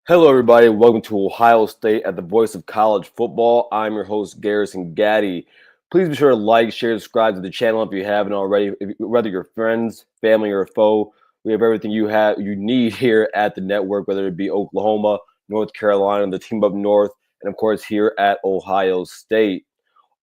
Hello, everybody. Welcome to Ohio State at the Voice of College Football. I'm your host, Garrison Gaddy. Please be sure to like, share, subscribe to the channel if you haven't already. Whether you're friends, family, or foe, we have everything you need here at the network, whether it be Oklahoma, North Carolina, the team up north, and of course here at Ohio State.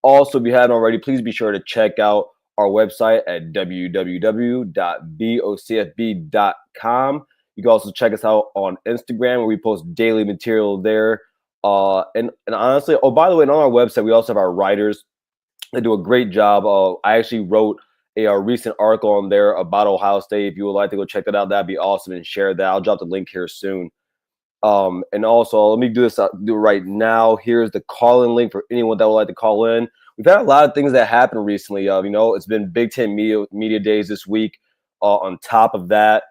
Also, if you haven't already, please be sure to check out our website at www.vocfb.com. You can also check us out on Instagram where we post daily material there. And honestly, oh, by the way, on our website, we also have our writers. They do a great job. I actually wrote a recent article on there about Ohio State. If you would like to go check that out, that'd be awesome, and share that. I'll drop the link here soon. And also, let me do it right now. Here's the call-in link for anyone that would like to call in. We've had a lot of things that happened recently. It's been Big Ten media days this week. On top of that,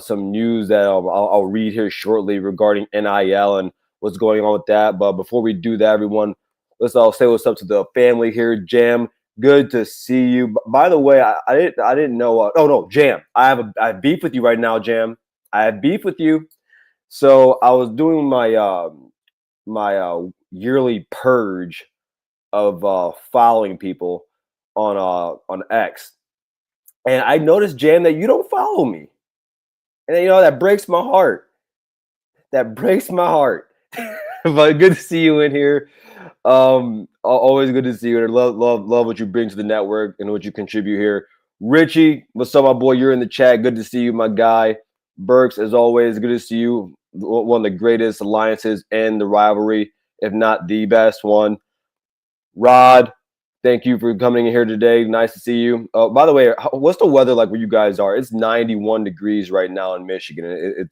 some news that I'll read here shortly regarding NIL and what's going on with that. But before we do that, everyone, let's all say what's up to the family here. Jam, good to see you. By the way, I didn't know. Oh no, Jam, I have beef with you right now, Jam. I have beef with you. So I was doing my yearly purge of following people on X, and I noticed, Jam, that you don't follow me, and that breaks my heart. That breaks my heart. But good to see you in here. Always good to see you. And love what you bring to the network and what you contribute here. Richie, what's up, my boy? You're in the chat. Good to see you, my guy. Burks, as always, good to see you. One of the greatest alliances in the rivalry, if not the best one. Rod, thank you for coming in here today. Nice to see you. By the way, what's the weather like where you guys are? It's 91 degrees right now in Michigan.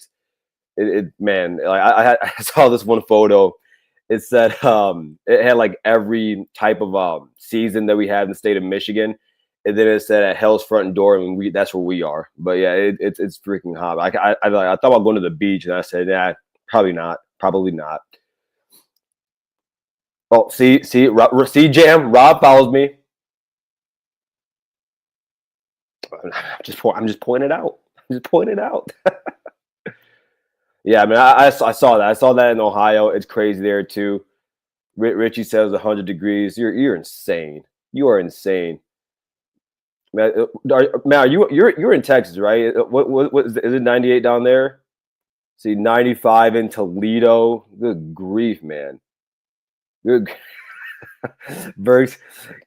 Man, like I saw this one photo. It said it had like every type of season that we have in the state of Michigan, and then it said at Hell's front door, and that's where we are. But yeah, it's freaking hot. I thought about going to the beach, and I said, nah, probably not. Oh, see, Jam, Rob follows me. I'm just pointing it out. Yeah, I mean, I saw that. I saw that in Ohio. It's crazy there too. Richie says 100 degrees. You're insane. You are insane. Man, you're in Texas, right? What is it 98 down there? See, 95 in Toledo. Good grief, man. Good. Burks,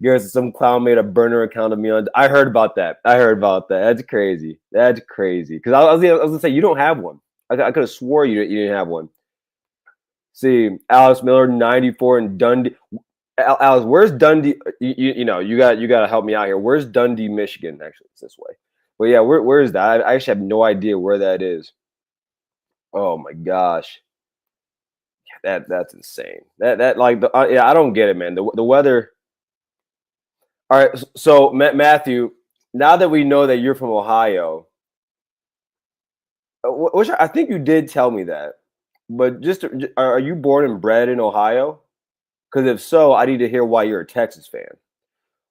Garrison, some clown made a burner account of me on. I heard about that. That's crazy. Because I was gonna say you don't have one. I could have swore you didn't have one. See, Alex Miller, 94 in Dundee. Alex, where's Dundee? You got to help me out here. Where's Dundee, Michigan? Actually, it's this way. But yeah, where is that? I actually have no idea where that is. Oh my gosh, that's insane. That like yeah, I don't get it, man. The weather. All right, so Matthew, now that we know that you're from Ohio, which I think you did tell me that, but are you born and bred in Ohio? Because if so, I need to hear why you're a Texas fan.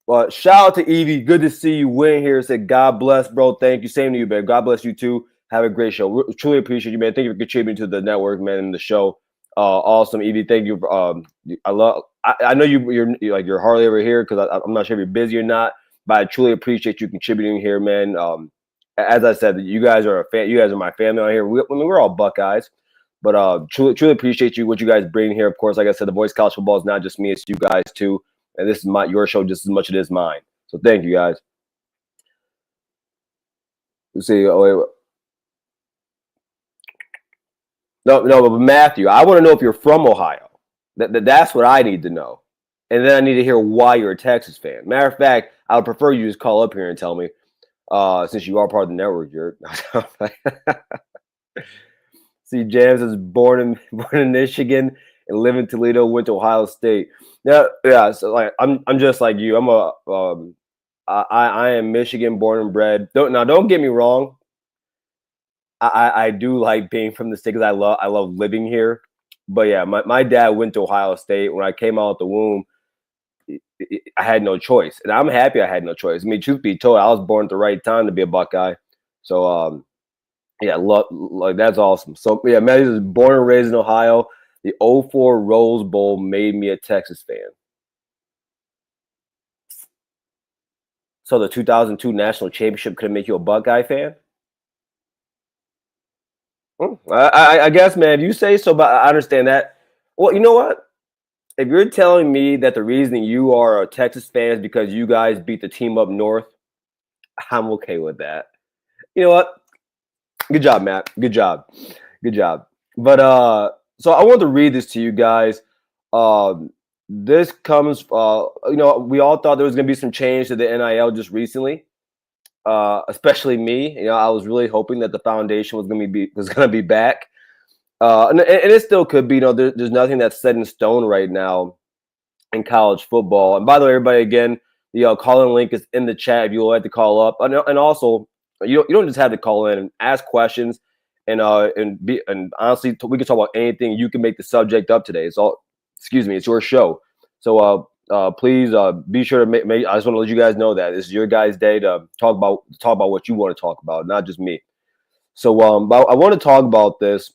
Well, shout out to Evie. Good to see you win here. Said, God bless, bro. Thank you. Same to you, man. God bless you too. Have a great show. We truly appreciate you, man. Thank you for contributing to the network, man, and the show. Awesome, Evie. Thank you. I know you're hardly ever here because I'm not sure if you're busy or not, but I truly appreciate you contributing here, man. As I said, you guys are a fan. You guys are my family out here. We're all Buckeyes. But truly appreciate what you guys bring here. Of course, like I said, the Voice of College Football is not just me; it's you guys too. And this is your show just as much as it is mine. So thank you guys. Let's see. Oh, wait. No, but Matthew, I want to know if you're from Ohio. That's what I need to know, and then I need to hear why you're a Texas fan. Matter of fact, I would prefer you just call up here and tell me, since you are part of the network. See, James was born in Michigan and live in Toledo. Went to Ohio State. Yeah. So like, I'm just like you. I am Michigan born and bred. Don't get me wrong. I do like being from the state because I love living here. But yeah, my dad went to Ohio State. When I came out of the womb, I had no choice, and I'm happy I had no choice. I mean, truth be told, I was born at the right time to be a Buckeye. So Yeah, like that's awesome. So yeah, Matthews is born and raised in Ohio. The '04 Rose Bowl made me a Texas fan. So the 2002 national championship could make you a Buckeye fan? I guess, man, if you say so, but I understand that. Well, you know what? If you're telling me that the reason you are a Texas fan is because you guys beat the team up north, I'm okay with that. You know what? Good job, Matt. Good job. Good job. But so I want to read this to you guys. Um, this comes, we all thought there was going to be some change to the NIL just recently. Especially me. I was really hoping that the foundation was going to be back. And it still could be. There's nothing that's set in stone right now in college football. And by the way, everybody, again, the call-in link is in the chat if you would like to call up. And also, you don't just have to call in and ask questions. And honestly, we can talk about anything. You can make the subject up today. It's your show. So please be sure to make. I just want to let you guys know that this is your guys' day to talk about what you want to talk about, not just me. So but I want to talk about this.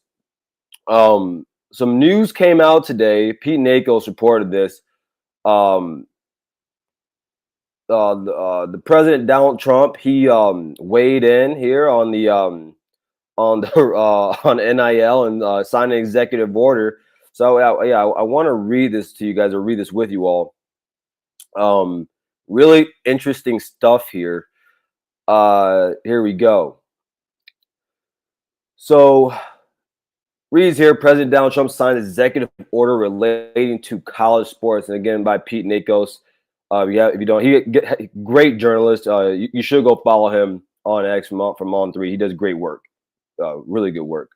Some news came out today. Pete Nakos reported this. The president Donald Trump, he weighed in here on the on NIL and signed an executive order. So I want to read this to you guys, or read this with you all. Really interesting stuff here. Here we go. So reads here, President Donald Trump signed an executive order relating to college sports, and again by Pete Nakos. If you don't, great journalist. You should go follow him on X from On3. He does great work, really good work.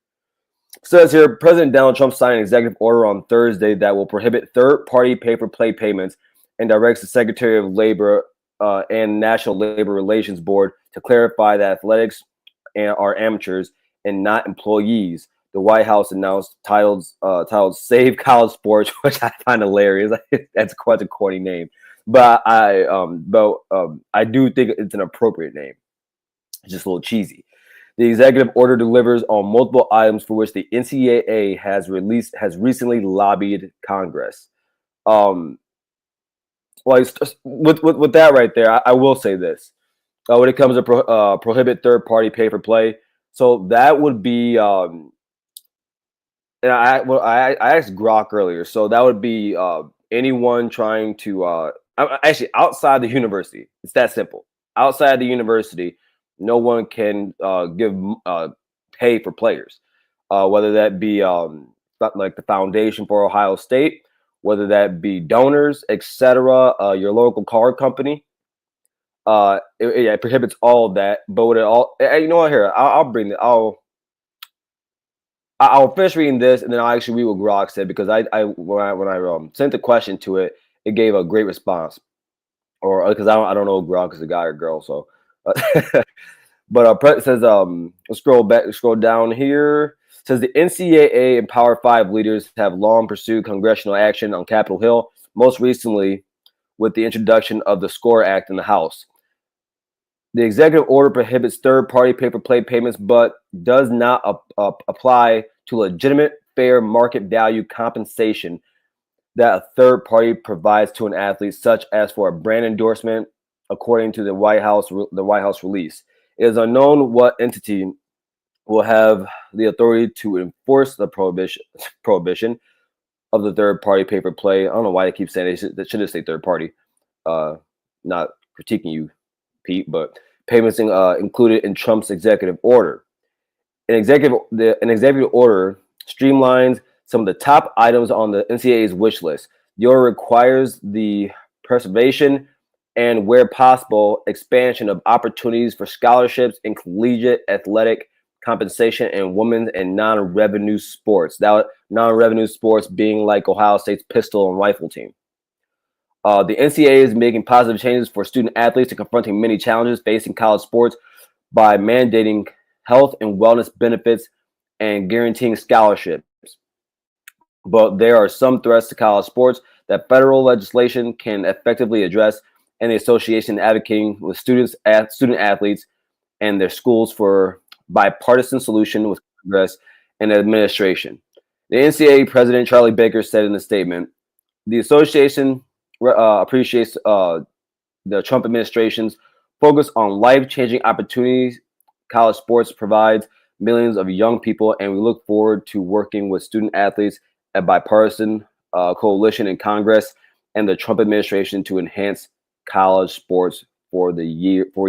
It says here, President Donald Trump signed an executive order on Thursday that will prohibit third-party pay-for-play payments and directs the Secretary of Labor and National Labor Relations Board to clarify that athletics are amateurs and not employees. The White House announced titled "Save College Sports," which I find hilarious. That's quite a corny name. But I do think it's an appropriate name. It's just a little cheesy. The executive order delivers on multiple items for which the NCAA has recently lobbied Congress. Well, with that right there, I will say this: when it comes to prohibit third-party pay-for-play, so that would be. And I asked Grok earlier, so that would be anyone trying to actually outside the university. It's that simple. Outside the university, no one can give pay for players, whether that be like the Foundation for Ohio State, whether that be donors, etc. Your local car company. It prohibits all of that. But with it all, you know what? Here, I'll bring it. I'll finish reading this, and then I'll actually read what Grok said, because when I sent the question to it, it gave a great response. Or because I don't know if Grok is a guy or girl, so. But it says let's scroll down here. It says the NCAA and Power 5 leaders have long pursued congressional action on Capitol Hill, most recently with the introduction of the SCORE Act in the House. The executive order prohibits third-party pay-for-play payments, but does not apply to legitimate, fair market value compensation that a third party provides to an athlete, such as for a brand endorsement, according to the White House release. It is unknown what entity will have the authority to enforce the prohibition of the third-party pay-for-play. I don't know why they keep saying they should just say third-party. Not critiquing you, Pete, but payments included in Trump's executive order. An executive order streamlines some of the top items on the NCAA's wish list. The order requires the preservation and, where possible, expansion of opportunities for scholarships in collegiate athletic compensation in women's and non-revenue sports. Now, non-revenue sports being like Ohio State's pistol and rifle team. The NCAA is making positive changes for student athletes and confronting many challenges facing college sports by mandating health and wellness benefits and guaranteeing scholarships. But there are some threats to college sports that federal legislation can effectively address, and the association advocating with student athletes and their schools for bipartisan solution with Congress and administration. The NCAA president Charlie Baker said in a statement, "The association appreciates the Trump administration's focus on life-changing opportunities college sports provides millions of young people, and we look forward to working with student athletes, a bipartisan coalition in Congress, and the Trump administration to enhance college sports for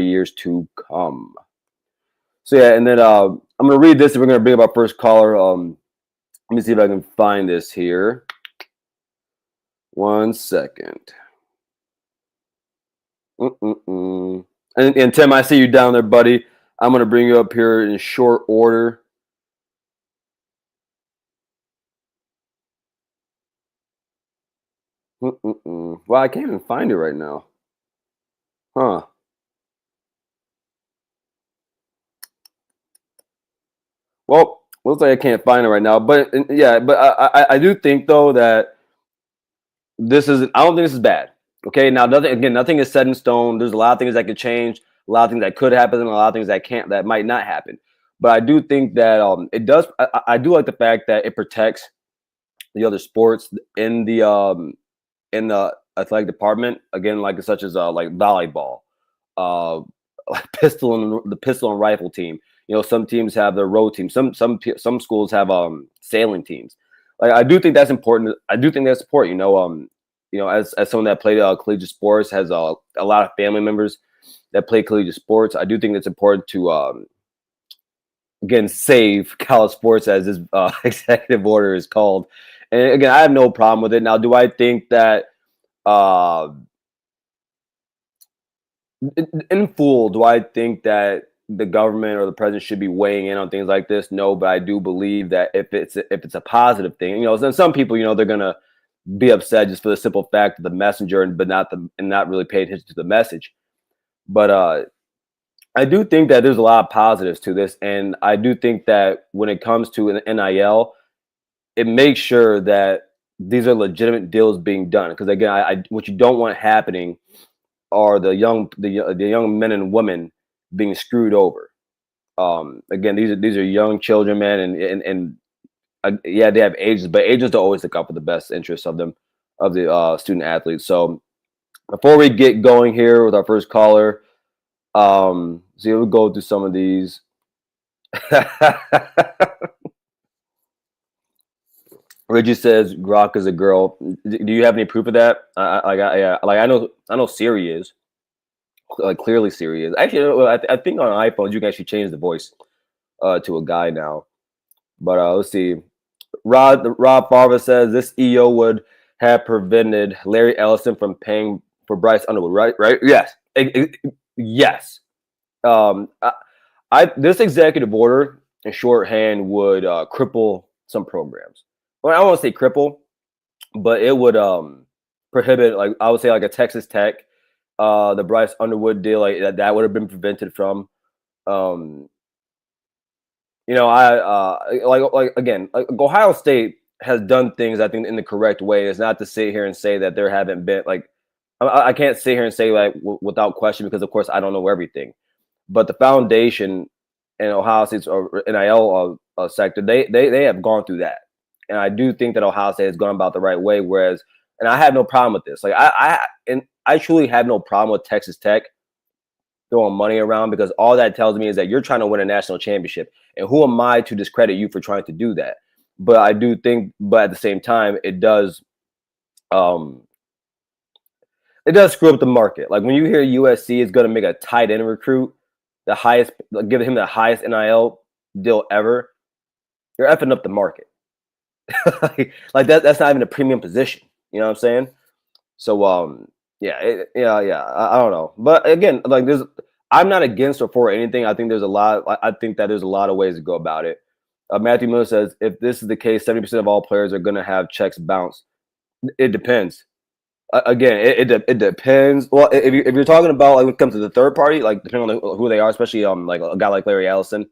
years to come." So yeah, and then I'm gonna read this, and we're gonna bring up our first caller. Let me see if I can find this here. 1 second. And Tim, I see you down there, buddy. I'm gonna bring you up here in short order. Well, I can't even find it right now. Huh. Well, looks like I can't find it right now. But yeah, but I do think though that this is I don't think this is bad. Okay, now nothing is set in stone. There's a lot of things that could change, a lot of things that could happen, and a lot of things that might not happen. But I do think that it does. I do like the fact that it protects the other sports in the athletic department. Again, like such as like volleyball, uh, the pistol and rifle team. You know, some teams have their row team. Some schools have sailing teams. Like I do think that's important. I do think that's important. You know, as someone that played collegiate sports, has a lot of family members that play collegiate sports. I do think it's important to again save college sports, as this executive order is called. And again, I have no problem with it. Now, do I think that uh, in full, do I think that the government or the president should be weighing in on things like this? No, but I do believe that if it's a positive thing, you know, then some people, you know, they're gonna be upset just for the simple fact of the messenger, but not really pay attention to the message. But I do think that there's a lot of positives to this, and I do think that when it comes to an NIL, it makes sure that these are legitimate deals being done. Because again, what you don't want happening are the young men and women being screwed over. Again, these are young children, man, and yeah, they have agents, but agents don't always look out for the best interests of them, of the student athletes. So before we get going here with our first caller, see, we'll go through some of these. Reggie says Grok is a girl. Do you have any proof of that? I know Siri is. Like clearly Siri is. Actually, I think on iPhones you can actually change the voice to a guy now. But let's see. Rob Farva says this EO would have prevented Larry Ellison from paying for Bryce Underwood. Right. Yes. Yes. Um, this executive order in shorthand would cripple some programs. Well, I don't want to say cripple, but it would prohibit, like I would say, like a Texas Tech, the Bryce Underwood deal, like that would have been prevented from. Um, you know, like again, like Ohio State has done things I think in the correct way. It's not to sit here and say that there haven't been like I can't sit here and say like without question, because of course I don't know everything, but the foundation in Ohio State's NIL sector, they have gone through that, and I do think that Ohio State has gone about the right way. Whereas, and I have no problem with this. Like I truly have no problem with Texas Tech throwing money around, because all that tells me is that you're trying to win a national championship, and who am I to discredit you for trying to do that? But I do think, but at the same time, um, it does screw up the market. Like when you hear USC is going to make a tight end recruit the highest, give him the highest NIL deal ever, you're effing up the market. like that's not even a premium position. You know what I'm saying? So yeah. I don't know, but again, like I'm not against or for anything. I think there's a lot. I think that there's a lot of ways to go about it. Matthew Miller says if this is the case, 70% of all players are going to have checks bounce. It depends. Again, it depends. Well, if you're talking about like when it comes to the third party, like depending on who they are, especially like a guy like Larry Ellison,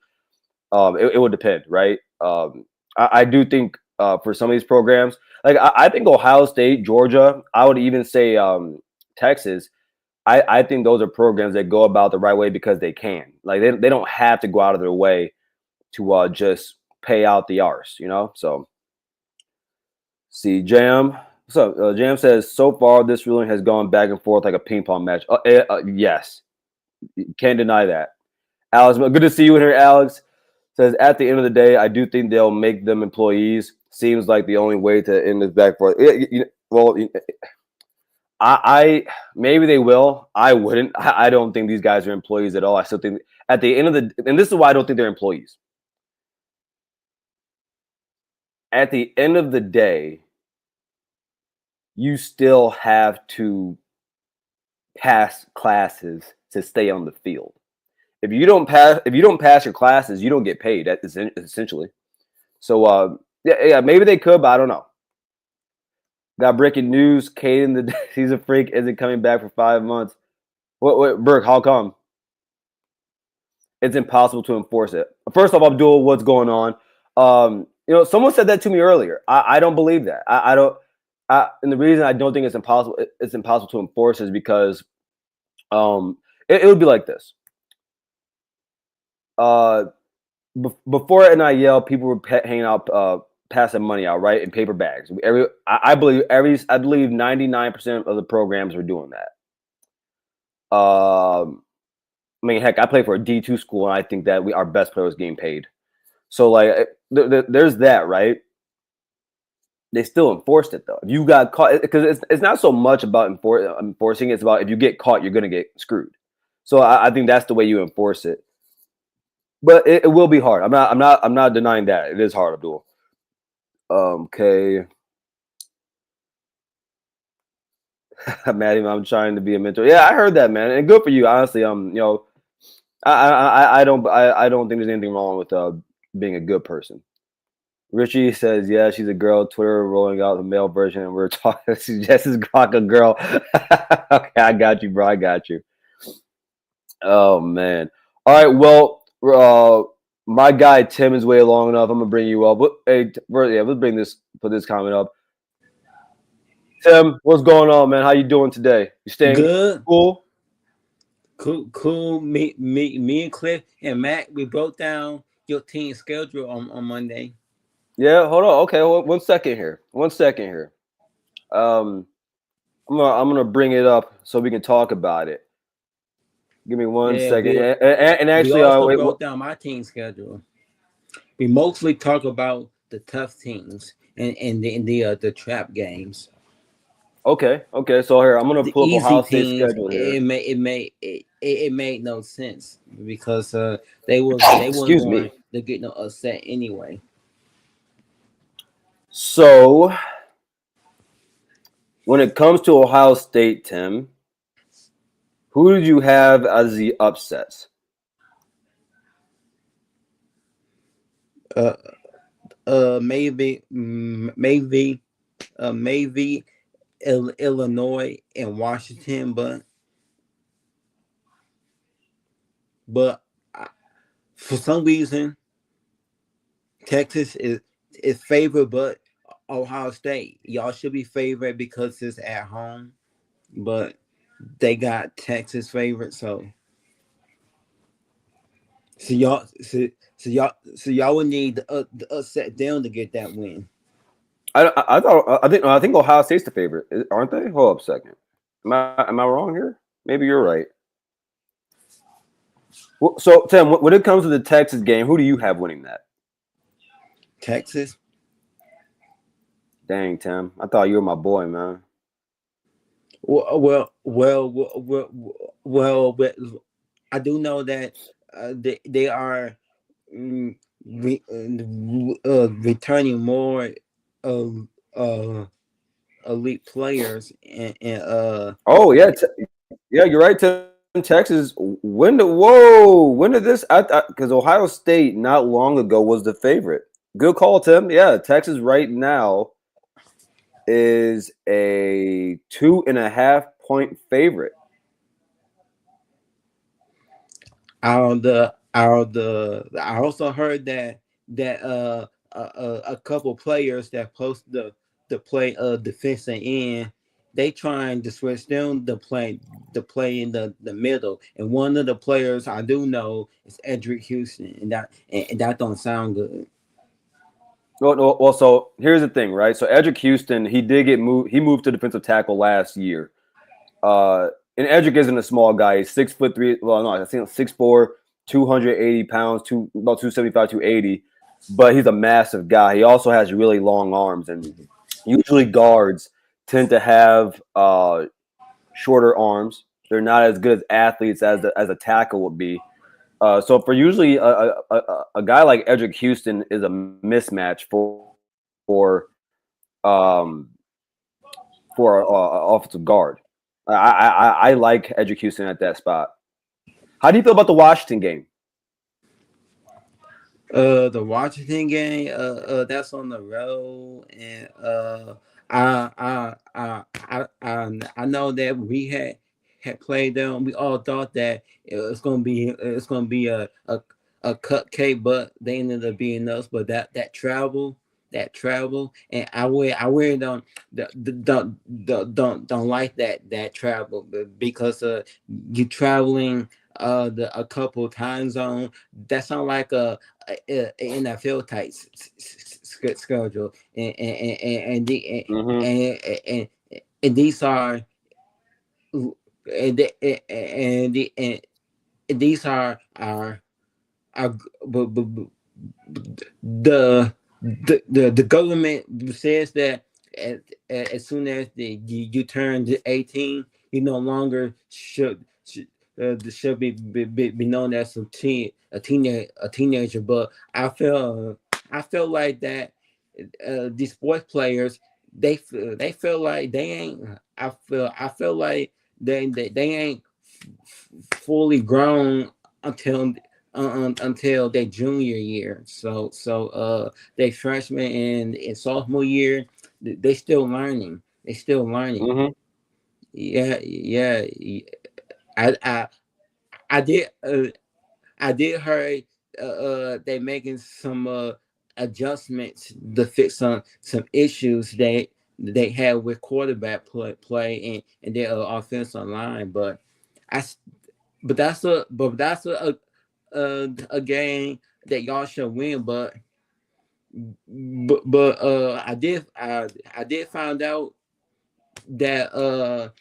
it would depend, right? I do think for some of these programs, like I think Ohio State, Georgia, I would even say Texas. I think those are programs that go about the right way because they can. Like they don't have to go out of their way to just pay out the arse, you know. So see, Jam. So Jam says so far this ruling has gone back and forth like a ping pong match. Yes, can't deny that. Alex, good to see you in here, Alex. Says at the end of the day, I do think they'll make them employees. Seems like the only way to end this back forth. Well, I maybe they will. I wouldn't. I don't think these guys are employees at all. I still think at the end of the, and this is why I don't think they're employees. At the end of the day, you still have to pass classes to stay on the field. If you don't pass your classes, you don't get paid. That is essentially. So yeah, maybe they could, but I don't know. Got breaking news: Caden, he's a freak, isn't coming back for 5 months. What, Burke? How come? It's impossible to enforce it. First off, Abdul, what's going on? Someone said that to me earlier. I don't believe that. I don't. And the reason I don't think it's impossible to enforce is because it would be like this. Before NIL, people were hanging out, passing money out, right, in paper bags. I believe 99% of the programs were doing that. I mean, heck, I play for a D2 school, and I think that our best players getting paid. So, like, there's that, right? They still enforced it though. If you got caught, because it's not so much about enforcing; it's about if you get caught, you're gonna get screwed. So I think that's the way you enforce it. But it will be hard. I'm not denying that it is hard, Abdul. Okay. Maddie, I'm trying to be a mentor. Yeah, I heard that, man, and good for you. Honestly, I don't think there's anything wrong with being a good person. Richie says, yeah, she's a girl. Twitter rolling out the male version, and we're talking. Suggests Glock a girl. Okay, I got you, bro. I got you. Oh man. All right. Well, my guy Tim is way long enough. I'm gonna bring you up. Hey, let's put this comment up. Tim, what's going on, man? How you doing today? You staying good? Cool. Cool. Me, and Cliff and Matt. We broke down your team schedule on Monday. Yeah. Hold on. Okay. 1 second here. 1 second here. I'm gonna bring it up so we can talk about it. Give me 1 second. And actually, we also broke down my team schedule. We mostly talk about the tough teams and the trap games. Okay. So here I'm gonna The pull up easy Ohio State teams, schedule here. it made no sense because they weren't going to get no upset anyway. So when it comes to Ohio State, Tim, who did you have as the upsets? Maybe Illinois and Washington, but for some reason Texas is favored, but Ohio State, y'all should be favored because it's at home, but they got Texas favorite, so y'all would need the upset down to get that win. I think Ohio State's the favorite, aren't they? Hold up a second. Am I wrong here? Maybe you're right. Well, so Tim, when it comes to the Texas game, who do you have winning that? Texas. Dang, Tim, I thought you were my boy, man. Well, I do know that they are returning more elite players and Oh yeah, yeah, you're right. Tim, Texas. When did this? Because Ohio State not long ago was the favorite. Good call, Tim. Yeah, Texas right now is a 2.5-point favorite. I also heard that a couple players that posted to play defensive end, they trying to switch them to play to play in the middle. And one of the players I do know is Edric Houston, and that don't sound good. Well, so here's the thing, right? So Edric Houston, he did get moved. He moved to defensive tackle last year. And Edric isn't a small guy. He's 6'3". Well, no, I think 6'4", 280 pounds, about 275, 280. But he's a massive guy. He also has really long arms, and usually guards tend to have shorter arms. They're not as good as athletes as a tackle would be. So for usually a guy like Edric Houston is a mismatch for um, for an offensive guard. I like Edric Houston at that spot. How do you feel about the Washington game? The Washington game, that's on the road, and I know that we had played them. We all thought that it's gonna be a cupcake, but they ended up being us. But that travel, and I really don't like that travel because you traveling a couple time zone. That sound like a NFL type schedule, Mm-hmm. and these are and these are our the the government says that as soon as you turn to 18, you no longer should be known as a teenager. But I feel like that these sports players they feel like they ain't. I feel like they ain't fully grown until until their junior year. They freshman and sophomore year, they still learning. They still learning. Mm-hmm. Yeah. I I I did I did heard they making some adjustments to fix some issues they had with quarterback play and their offensive line, but I but that's a game that y'all should win. But I did find out that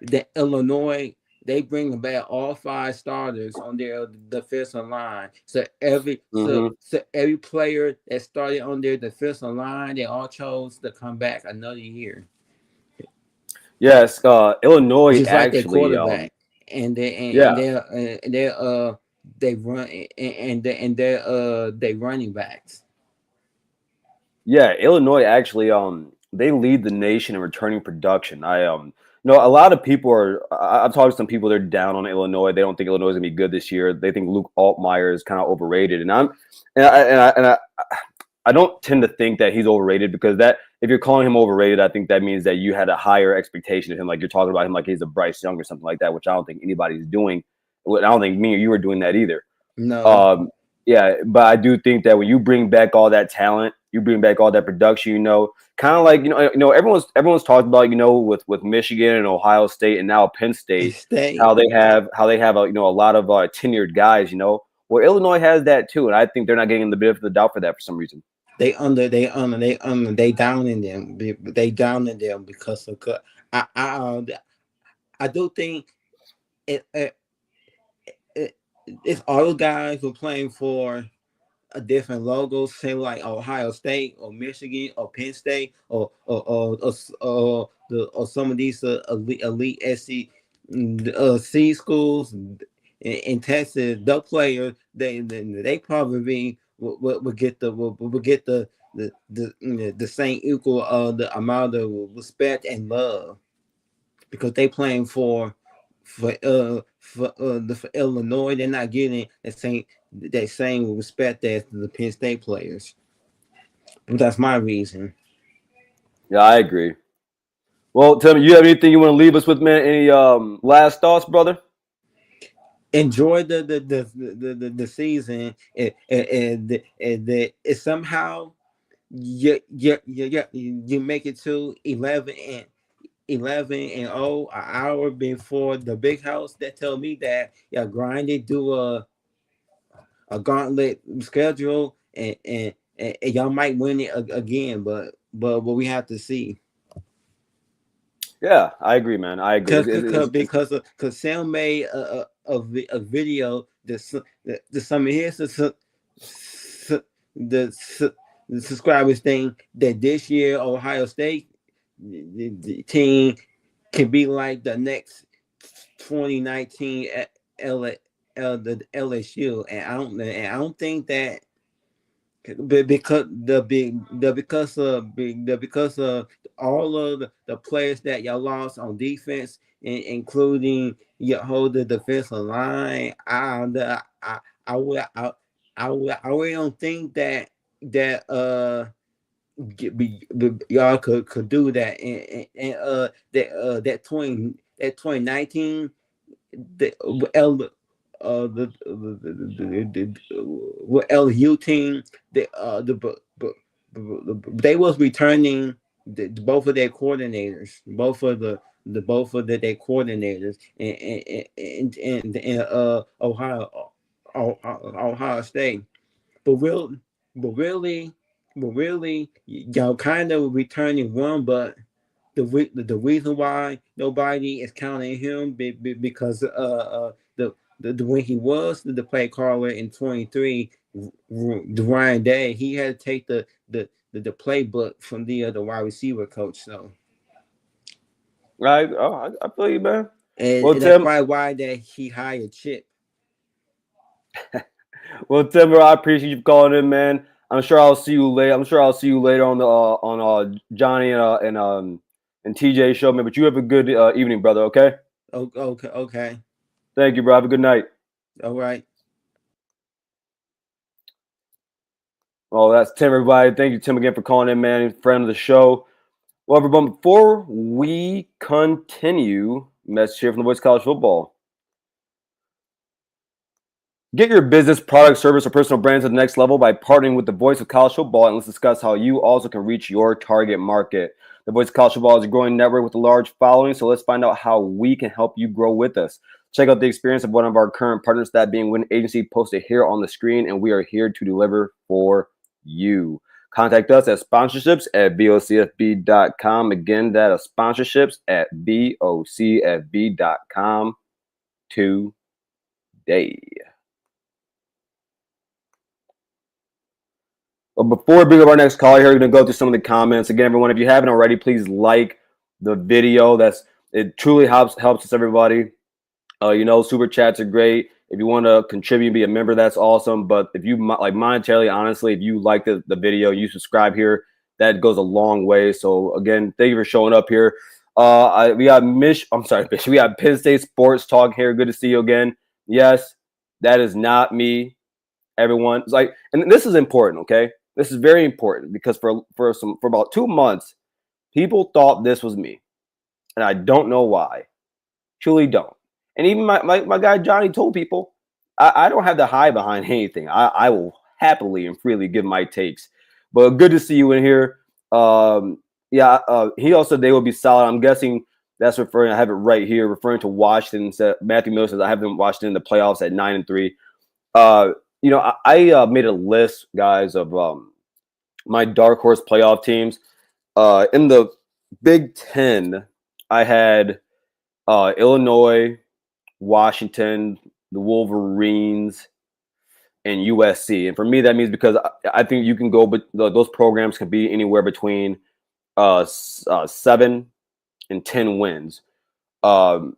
that Illinois they bring back all five starters on their defensive line. Mm-hmm. So every player that started on their defensive line, they all chose to come back another year, Yes, Illinois just like their actually. quarterback. And Yeah, they run they running backs. yeah, Illinois actually. They lead the nation in returning production. A lot of people are. I've talked to some people. They're down on Illinois. They don't think Illinois is gonna be good this year. They think Luke Altmaier is kind of overrated, and I don't tend to think that he's overrated because that if you're calling him overrated, I think that means that you had a higher expectation of him. Like you're talking about him like he's a Bryce Young or something like that, which I don't think anybody's doing. I don't think me or you were doing that either. No, Um, yeah, but I do think that when you bring back all that talent, you bring back all that production, kind of like everyone's talked about, with Michigan and Ohio State and now Penn State, stay. how they have a lot of tenured guys. Well, Illinois has that too, and I think they're not getting the benefit of the doubt for that for some reason. They down in them. They down in them because of I I uh, I do think it, it, it if all the guys were playing for a different logo, say like Ohio State or Michigan or Penn State or some of these elite C schools in Texas, the players they probably would get would get the same equal the amount of respect and love because they playing for Illinois. They're not getting that same respect as the Penn State players. But that's my reason. Yeah, I agree. Well, tell me, you have anything you want to leave us with, man? Any last thoughts, brother? Enjoy the season and somehow you make it to 11 and 11-0, an hour before the big house. That tell me that y'all grinded, do a gauntlet schedule, and y'all might win it again. But we have to see. Yeah, I agree, man. I agree. Because Sam made a video the some of his the subscribers think that this year Ohio State the team can be like the next 2019 the LSU, and I don't think that because because of all of the players that y'all lost on defense, including your whole the defensive line. I would I really don't think that y'all could do that, and that 2019 the LU team, they was returning both of their coordinators, both of their coordinators, and Ohio State, but real, but really, y'all kind of returning one, but the reason why nobody is counting him because the when he was the play caller in 23, Ryan Day, he had to take the playbook from the wide receiver coach. So Right? Oh, I feel you, man. and, Well, and that's Tim. probably why that he hired Chip. Well, Tim, bro, I appreciate you calling in, man. I'm sure I'll see you later. I'm sure I'll see you later on the Johnny and TJ show, man. But you have a good evening, brother. Okay. Okay, Thank you, bro. Have a good night. all right. Well, that's Tim, everybody. Thank you, Tim, again for calling in, man. Friend of the show. Well, everyone, before we continue, message here from the Voice of College Football. Get your business, product, service, or personal brand to the next level by partnering with the Voice of College Football, and let's discuss how you also can reach your target market. The Voice of College Football is a growing network with a large following, so let's find out how we can help you grow with us. Check out the experience of one of our current partners, that being Win Agency, posted here on the screen, and we are here to deliver for you. Contact us at sponsorships at vocfb.com. Again, that is sponsorships at vocfb.com today. But before we bring up our next caller here, we're going to go through some of the comments. Again, everyone, if you haven't already, please like the video. It truly helps us, everybody. Super chats are great. If you want to contribute, be a member, that's awesome. But if you like monetarily, honestly, if you like the video, you subscribe here, that goes a long way. So again, thank you for showing up here. We got we got Penn State Sports Talk here. Good to see you again. Yes, that is not me. Everyone, it's like, and this is important. Okay, this is very important because for about 2 months, people thought this was me, and I don't know why. Truly don't. And even my guy Johnny told people, I don't have to hide behind anything. I will happily and freely give my takes. But good to see you in here. He also said they will be solid. I'm guessing that's referring. I have it right here, referring to Washington. Matthew Miller says I have them Washington in the playoffs at 9-3. I made a list, guys, of my dark horse playoff teams. In the Big Ten, I had Illinois, Washington, the Wolverines, and USC. And for me, that means because I think you can go, but those programs can be anywhere between 7 and 10 wins. And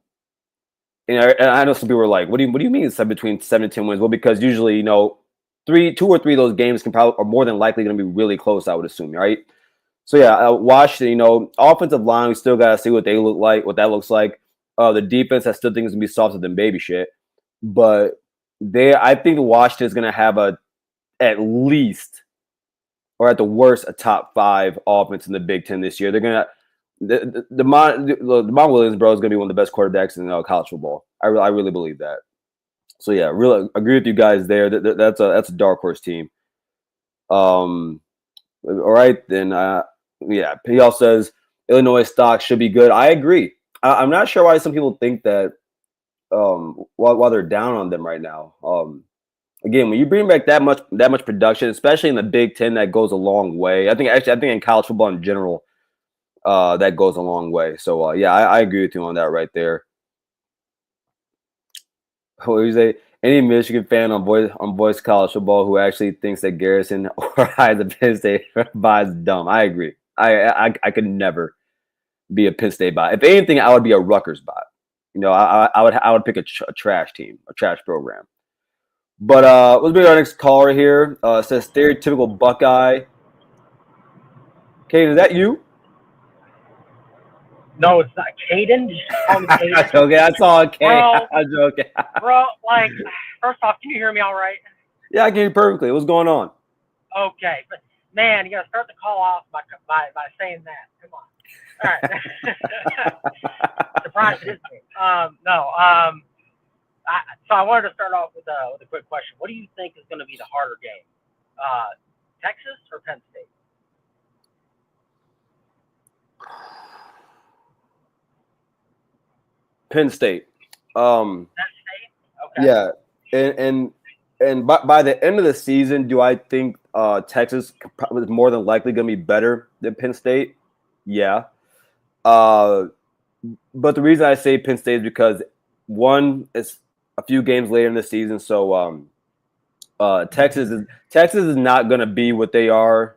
I know some people are like, "What do you mean between 7 and 10 wins?" Well, because usually, 2 or 3 of those games are more than likely going to be really close. I would assume, right? So yeah, Washington, offensive line, we still got to see what they look like, what that looks like. The defense, I still think is going to be softer than baby shit. But I think Washington is going to have at least, or at the worst, a top 5 offense in the Big Ten this year. They're going to Demond Williams, bro, is going to be one of the best quarterbacks in college football. I really believe that. So yeah, really agree with you guys there. That's a dark horse team. All right, then. He also says Illinois stock should be good. I agree. I'm not sure why some people think that while they're down on them right now. Again, when you bring back that much production, especially in the Big Ten, that goes a long way. I think in college football in general, that goes a long way. So yeah, I agree with you on that right there. What do you say? Any Michigan fan on Voice College Football who actually thinks that Garrison or hides a Penn State buys dumb. I agree. I could never be a Penn State bot. If anything, I would be a Rutgers bot. You know, I would pick a trash team, a trash program. But let's bring our next caller here. It says stereotypical Buckeye. Kate, is that you? No, it's not. Caden? Did you call me Caden? Okay, I saw a K. I'm joking. Bro, like, first off, can you hear me all right? Yeah, I can hear you perfectly. What's going on? Okay, but man, you gotta start the call off by saying that. Come on. All right. Surprise, it is me. So I wanted to start off with a quick question. What do you think is going to be the harder game, Texas or Penn State? Penn State. Penn State. Yeah, Okay. and by the end of the season, do I think Texas is more than likely going to be better than Penn State? Yeah. But the reason I say Penn State is because one, it's a few games later in the season, so Texas is not going to be what they are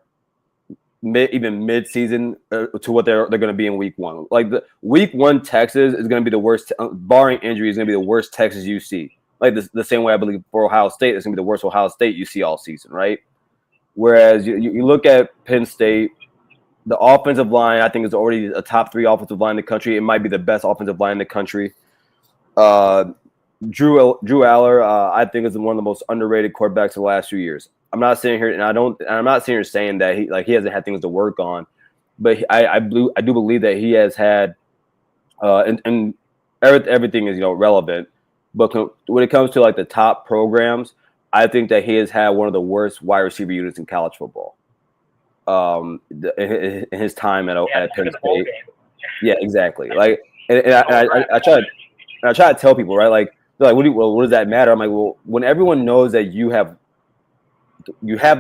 even mid-season to what they're going to be in week one. Like the week one Texas is going to be the worst, barring injury, is going to be the worst Texas you see. Like the same way I believe for Ohio State, it's going to be the worst Ohio State you see all season, right? Whereas you look at Penn State, the offensive line I think is already a top 3 offensive line in the country. It might be the best offensive line in the country. Drew Aller, I think, is one of the most underrated quarterbacks of the last few years. I'm not sitting here, and I'm not sitting here saying that he hasn't had things to work on, but I do believe that he has had, and everything is relevant. But when it comes to like the top programs, I think that he has had one of the worst wide receiver units in college football. In his time at Penn State. Yeah, exactly. Like, and I try to tell people, right? Like, they're like, what does that matter? I'm like, well, when everyone knows that you have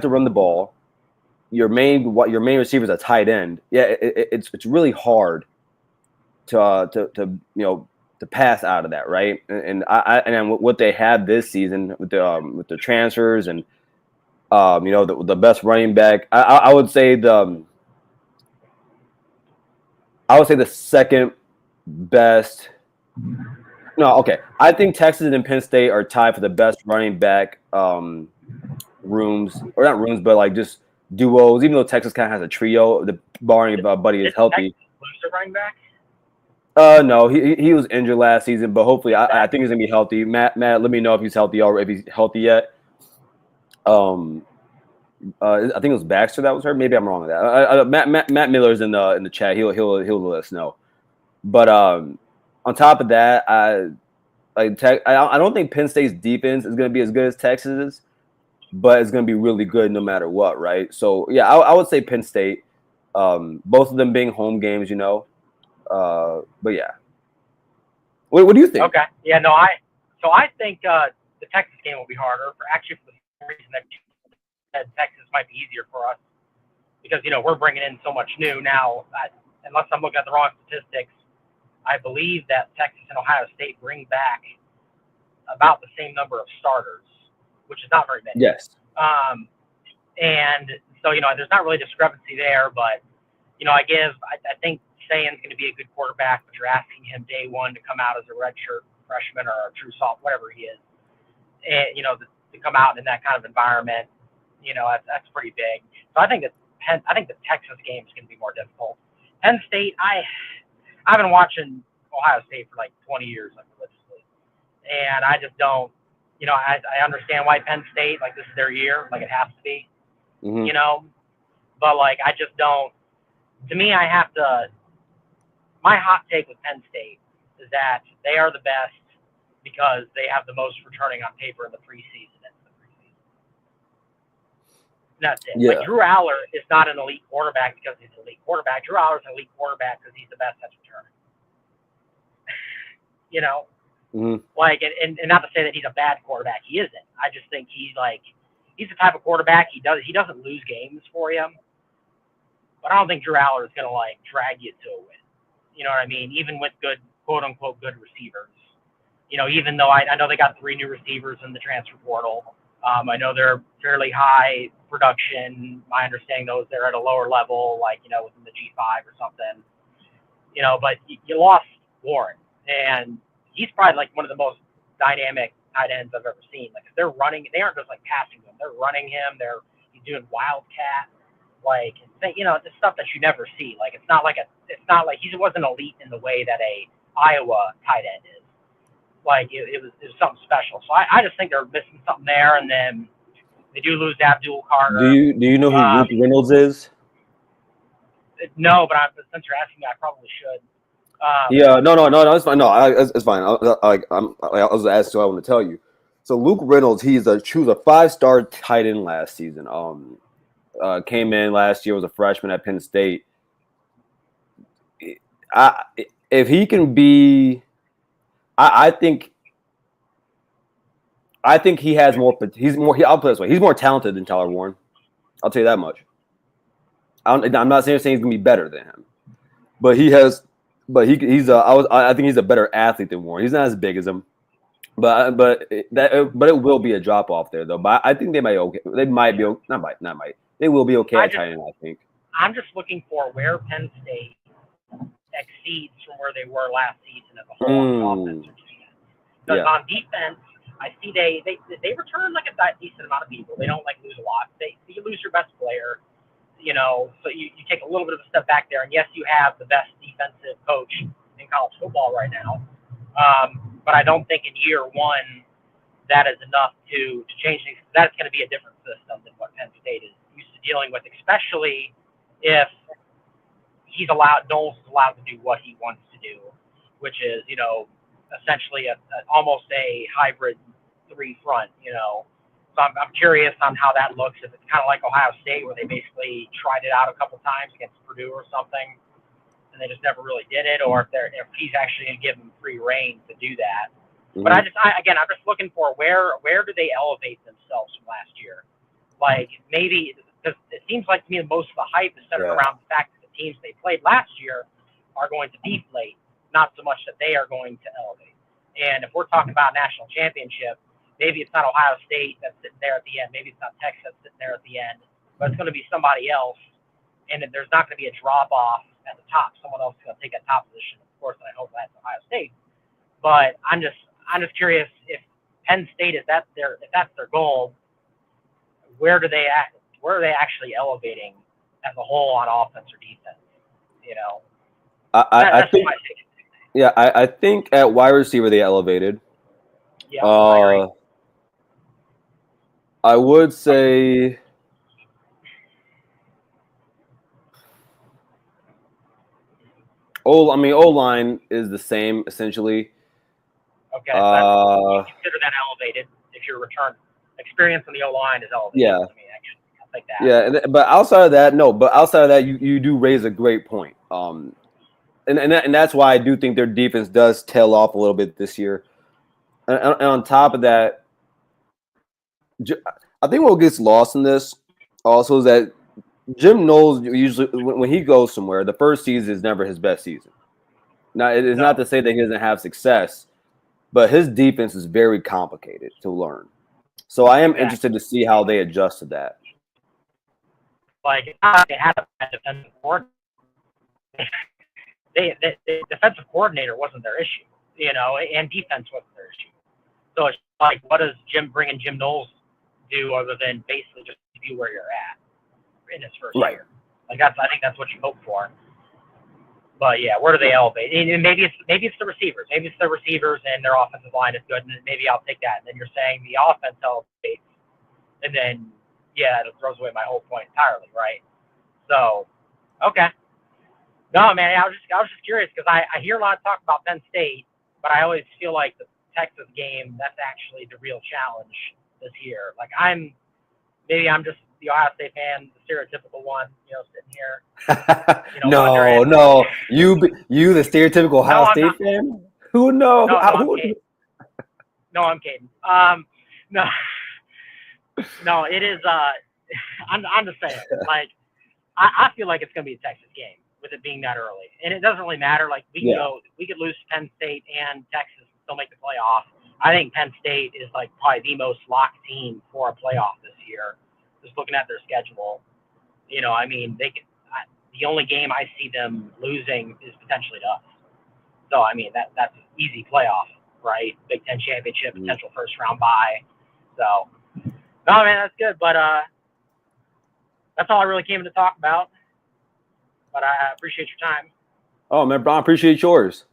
to run the ball, your main receiver is a tight end. Yeah, it's really hard to pass out of that, right? And what they had this season with the transfers and the best running back, I would say the second best. No, okay. I think Texas and Penn State are tied for the best running back rooms, or not rooms, but like just duos. Even though Texas kind of has a trio, barring if Buddy is healthy. Texas running back? No, he was injured last season, but hopefully I think he's gonna be healthy. Matt, let me know if he's healthy or if he's healthy yet. I think it was Baxter that was hurt. Maybe I'm wrong with that. Matt Miller's in the chat. He'll let us know. But on top of that, I don't think Penn State's defense is going to be as good as Texas's, but it's going to be really good no matter what, right? So yeah, I would say Penn State. Both of them being home games, but yeah. What do you think? Okay. Yeah. No. I think the Texas game will be harder for the reason that Texas might be easier for us because we're bringing in so much new now. Unless I'm looking at the wrong statistics, I believe that Texas and Ohio State bring back about the same number of starters, which is not very many. Yes. And so there's not really discrepancy there, but I think Sayan's going to be a good quarterback, but you're asking him day one to come out as a redshirt freshman or a true sophomore, whatever he is, and to come out in that kind of environment, that's pretty big. So I think the Texas game is going to be more difficult. Penn State, I've been watching Ohio State for like 20 years, like religiously, and I just don't, I understand why Penn State, like this is their year, like it has to be, but like I just don't. To me, my hot take with Penn State is that they are the best because they have the most returning on paper in the preseason. And that's it. Yeah. Like Drew Aller is not an elite quarterback because he's an elite quarterback. Drew Aller is an elite quarterback because he's the best at return. You know, like, and not to say that he's a bad quarterback. He isn't. I just think he's the type of quarterback he doesn't lose games for you. But I don't think Drew Aller is gonna like drag you to a win. You know what I mean? Even with good, quote unquote, good receivers. You know, even though I know they got 3 new receivers in the transfer portal. I know they're fairly high production. My understanding those they're at a lower level, like, you know, within the G5 or something. You know, but you lost Warren, and he's probably like one of the most dynamic tight ends I've ever seen. Like, if they're running, they aren't just like passing him; they're running him. He's doing wildcat, like, you know, the stuff that you never see. Like, it's not like he wasn't elite in the way that a Iowa tight end is. Like, it was something special. So I just think they're missing something there, and then they do lose Abdul Carter. Do you know who Luke Reynolds is? No, but since you're asking me, I probably should. Yeah, no, it's fine. No, it's fine. I was asked, so I want to tell you. So Luke Reynolds, he was a 5-star tight end last season. Came in last year, was a freshman at Penn State. If he can be, I think he has more. I'll put it this way: he's more talented than Tyler Warren. I'll tell you that much. I'm not saying he's gonna be better than him, but he has. But I think he's a better athlete than Warren. He's not as big as him, but it will be a drop off there though. But I think they might be okay. They will be okay at tight end, I think. I'm just looking for where Penn State exceeds from where they were last season as a whole on offense or defense. Because on defense, I see they return like a decent amount of people. They don't like lose a lot. You lose your best player. You know, so you take a little bit of a step back there. And yes, you have the best defensive coach in college football right now. But I don't think in year one that is enough to change things. That's going to be a different system than what Penn State is used to dealing with, especially if Knowles is allowed to do what he wants to do, which is, you know, essentially almost a hybrid 3 front, you know. So I'm curious on how that looks. If it's kind of like Ohio State, where they basically tried it out a couple times against Purdue or something, and they just never really did it, or if he's actually going to give them free reign to do that. Mm-hmm. But I'm just looking for where do they elevate themselves from last year? Like, maybe, because it seems like to me most of the hype is centered around the fact that the teams they played last year are going to deflate, not so much that they are going to elevate. And if we're talking about national championship, maybe it's not Ohio State that's sitting there at the end. Maybe it's not Texas that's sitting there at the end. But it's going to be somebody else. And there's not going to be a drop-off at the top. Someone else is going to take a top position, of course, and I hope that's Ohio State. But I'm just curious if Penn State, if that's their goal, where are they actually elevating as a whole on offense or defense? You know? I think I think at wide receiver they elevated. Yeah, I agree. I would say O-line is the same essentially. Okay, you consider that elevated if your return experience on the O-line is elevated. Yeah. I mean, actually, I'll take that. Yeah, but outside of that, no. But outside of that, you do raise a great point. And that's why I do think their defense does tail off a little bit this year. And on top of that, I think what gets lost in this also is that Jim Knowles usually, when he goes somewhere, the first season is never his best season. Now, it's not to say that he doesn't have success, but his defense is very complicated to learn. So I am interested to see how they adjust to that. Like, they had a defensive coordinator. The defensive coordinator wasn't their issue, you know, and defense wasn't their issue. So it's like, what does Jim Knowles do other than basically just be where you're at in his first year? Like, I think that's what you hope for. But yeah, where do they elevate? And maybe it's the receivers. Maybe it's the receivers and their offensive line is good, and maybe I'll take that. And then you're saying the offense elevates, and then it throws away my whole point entirely, right? So, okay. No, man, I was just curious because I hear a lot of talk about Penn State, but I always feel like the Texas game, that's actually the real challenge this year. Like, I'm maybe I'm just the Ohio State fan, the stereotypical one, sitting here, wondering. No, you the stereotypical Ohio I'm State not. fan? Who knows? No, I'm kidding. No, I'm kidding. No, no, it is. I'm just saying. Like, I feel like it's gonna be a Texas game with it being that early, and it doesn't really matter. Like, we could lose to Penn State and Texas and still make the playoff. I think Penn State is like probably the most locked team for a playoff this year. Just looking at their schedule, I mean, the only game I see them losing is potentially to us. So I mean, that's an easy playoff, right? Big Ten championship, potential first round bye. So, no, man, that's good. But that's all I really came to talk about. But I appreciate your time. Oh man, Brian, appreciate yours.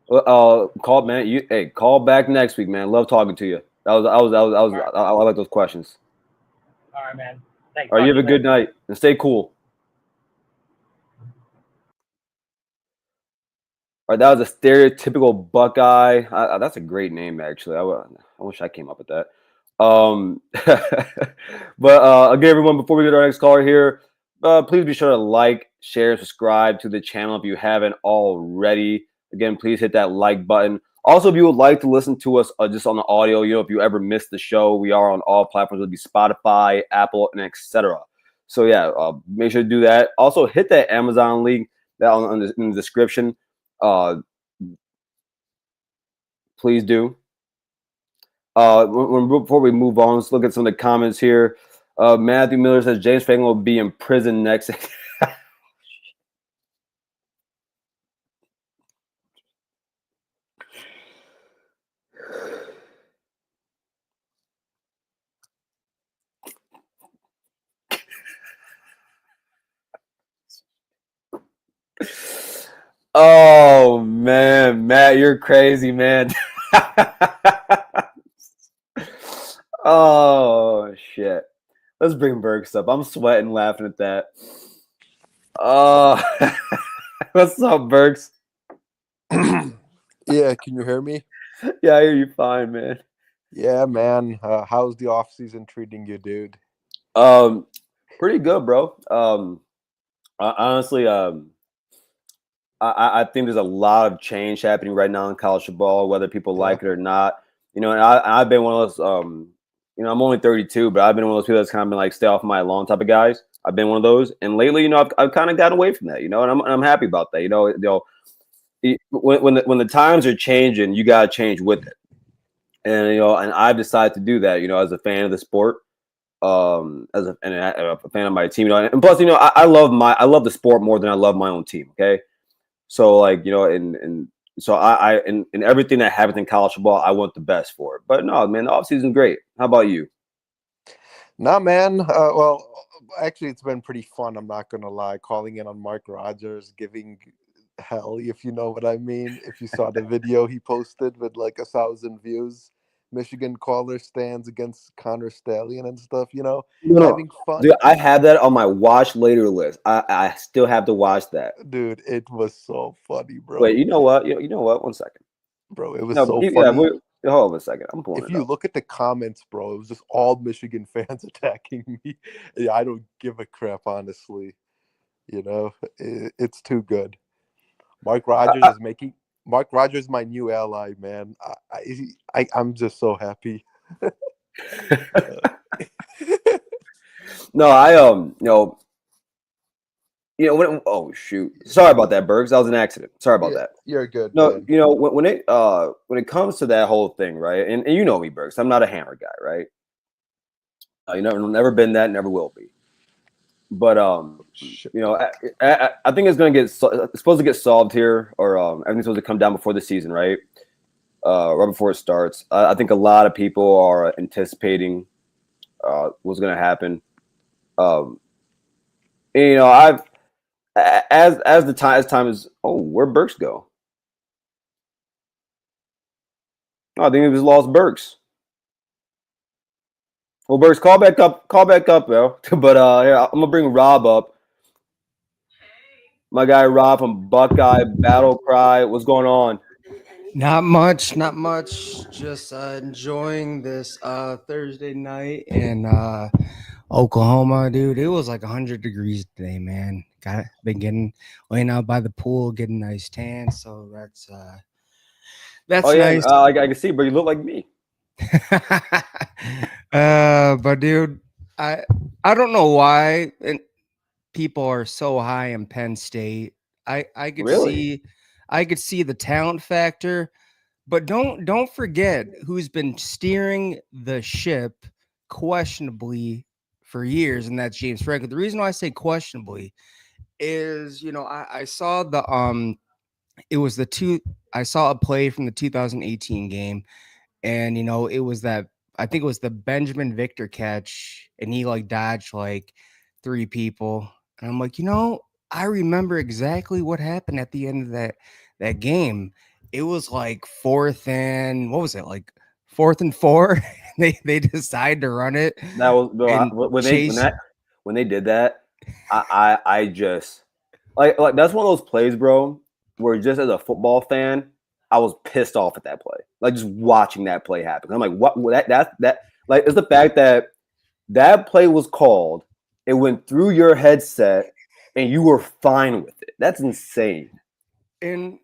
Call man, call back next week, man. Love talking to you. I like those questions. All right, man. Thanks. All right, you have a good night and stay cool. All right, that was a stereotypical Buckeye. That's a great name, actually. I wish I came up with that. But again, everyone, before we get to our next caller here, please be sure to like, share, and subscribe to the channel if you haven't already. Again, please hit that like button. Also, if you would like to listen to us just on the audio, if you ever missed the show, we are on all platforms. It'll be Spotify, Apple, and etc. So yeah, make sure to do that. Also, hit that Amazon link in the description. Please do. Before we move on, let's look at some of the comments here. Matthew Miller says James Franklin will be in prison next. Oh man, Matt, you're crazy, man. Oh shit. Let's bring Burks up. I'm sweating laughing at that. Oh, what's up, Burks? Yeah, can you hear me? Yeah, I hear you fine, man. Yeah, man. How's the off season treating you, dude? Pretty good, bro. Honestly, I think there's a lot of change happening right now in college football, whether people like it or not. And I've been one of those. I'm only 32, but I've been one of those people that's kind of been like stay off my lawn type of guys. I've been one of those, and lately, I've kind of gotten away from that, and I'm happy about that. When the times are changing, you gotta change with it, and and I've decided to do that. As a fan of the sport, as a fan of my team, and plus, I love the sport more than I love my own team. Okay. So so I in everything that happens in college football, I want the best for it. But no, man, the offseason's great. How about you? Nah, man. Well, actually, it's been pretty fun. I'm not gonna lie. Calling in on Mark Rogers, giving hell, if you know what I mean. If you saw the video he posted with like 1,000 views, Michigan caller stands against Connor Stallion and stuff. Having fun. Dude, I have that on my watch later list. I still have to watch that. Dude, it was so funny, bro. Wait, you know what? You know what? 1 second. Bro, it was so funny. Hold on a second. I'm pulling it up. If you look at the comments, bro, it was just all Michigan fans attacking me. Yeah, I don't give a crap, honestly. It's too good. Mark Rogers is my new ally, man. I'm just so happy. No, oh shoot, sorry about that, Bergs. That was an accident. Sorry about that. You're good. No, man. When it comes to that whole thing, right? And you know me, Bergs. I'm not a hammer guy, right? Never been that, never will be. But I think it's it's supposed to get solved here, or everything's supposed to come down before the season, right? Right before it starts. I think a lot of people are anticipating what's going to happen. I've as time is. Oh, where'd Burks go? Oh, I think he just lost Burks. Well, Burks, call back up, bro. But here, I'm gonna bring Rob up. My guy Rob from Buckeye Battle Cry. What's going on? Not much. Just enjoying this Thursday night and Oklahoma, dude. It was like 100 degrees today, man. Been getting laying out by the pool, getting nice tan. So Oh that's yeah, nice. I can see, but you look like me. But dude, I I don't know why and people are so high in Penn State. I could Really? see the talent factor, but don't forget who's been steering the ship questionably for years, and that's James Franklin. The reason why I say questionably is, I saw it was I saw a play from the 2018 game, and it was that I think it was the Benjamin Victor catch, and he like dodged like three people, and I'm like, I remember exactly what happened at the end of that game. It was like fourth and what was it like 4th and 4? They decide to run it That was bro. and chase. When they did that, I just like that's one of those plays, bro, where just as a football fan, I was pissed off at that play. Like just watching that play happen. I'm like, what that like it's the fact that that play was called, it went through your headset, and you were fine with it. That's insane. And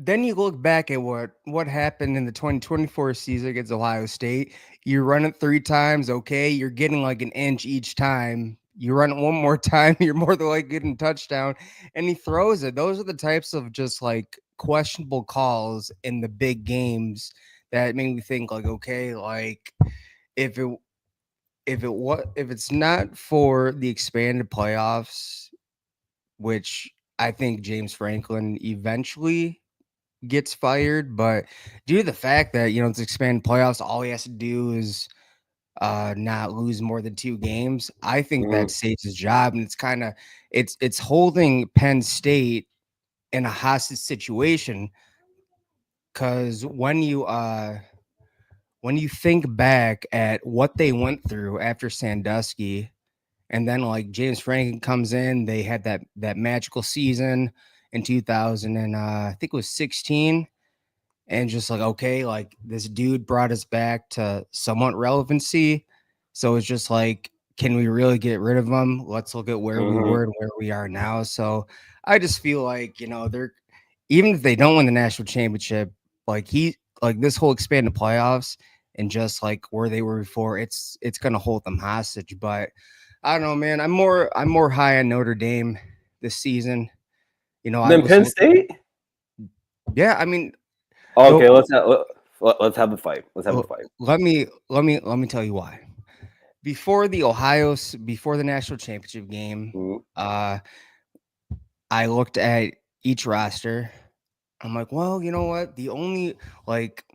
then you look back at what happened in the 2024 season against Ohio State. You run it 3 times, okay, you're getting like an inch each time. You run it one more time, you're more than like getting touchdown, and he throws it. Those are the types of just like questionable calls in the big games that make me think like, okay, like if it if it's not for the expanded playoffs, which I think James Franklin eventually gets fired, but due to the fact that it's expanded playoffs, all he has to do is not lose more than 2 games. I think that Mhm. saves his job, and it's holding Penn State in a hostage situation because when you think back at what they went through after Sandusky, and then like James Franklin comes in, they had that magical season in 2000 and I think it was 16, and just like, okay, like this dude brought us back to somewhat relevancy. So it's just like, can we really get rid of him? Let's look at where we Mhm. were and where we are now. So I just feel like, they're, even if they don't win the national championship, like this whole expanded playoffs and just like where they were before, it's gonna hold them hostage. But I don't know, man. I'm more high on Notre Dame this season. I Then was Penn looking. State. Yeah, I mean, the Okay, let's have the fight. Let's have the Well, fight. let me tell you why. Before the national championship game, Mhm. I looked at each roster. I'm like, well, you know what? The only like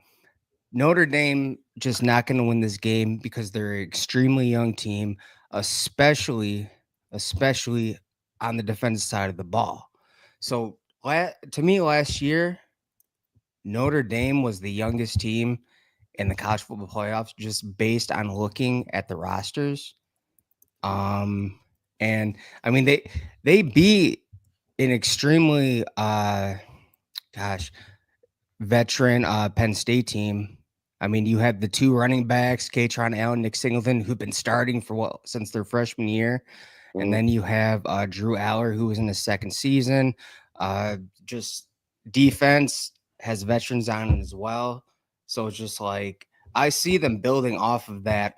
Notre Dame just not going to win this game because they're an extremely young team, especially on the defensive side of the ball. So to me, last year, Notre Dame was the youngest team in the college football playoffs just based on looking at the rosters. Um, and I mean they beat an extremely gosh veteran Penn State team. I mean, you have the two running backs, Katron Allen, Nick Singleton, who've been starting for since their freshman year, and Mhm. then you have Drew Aller, who was in his second season. Just defense has veterans on it as well, so it's just like I see them building off of that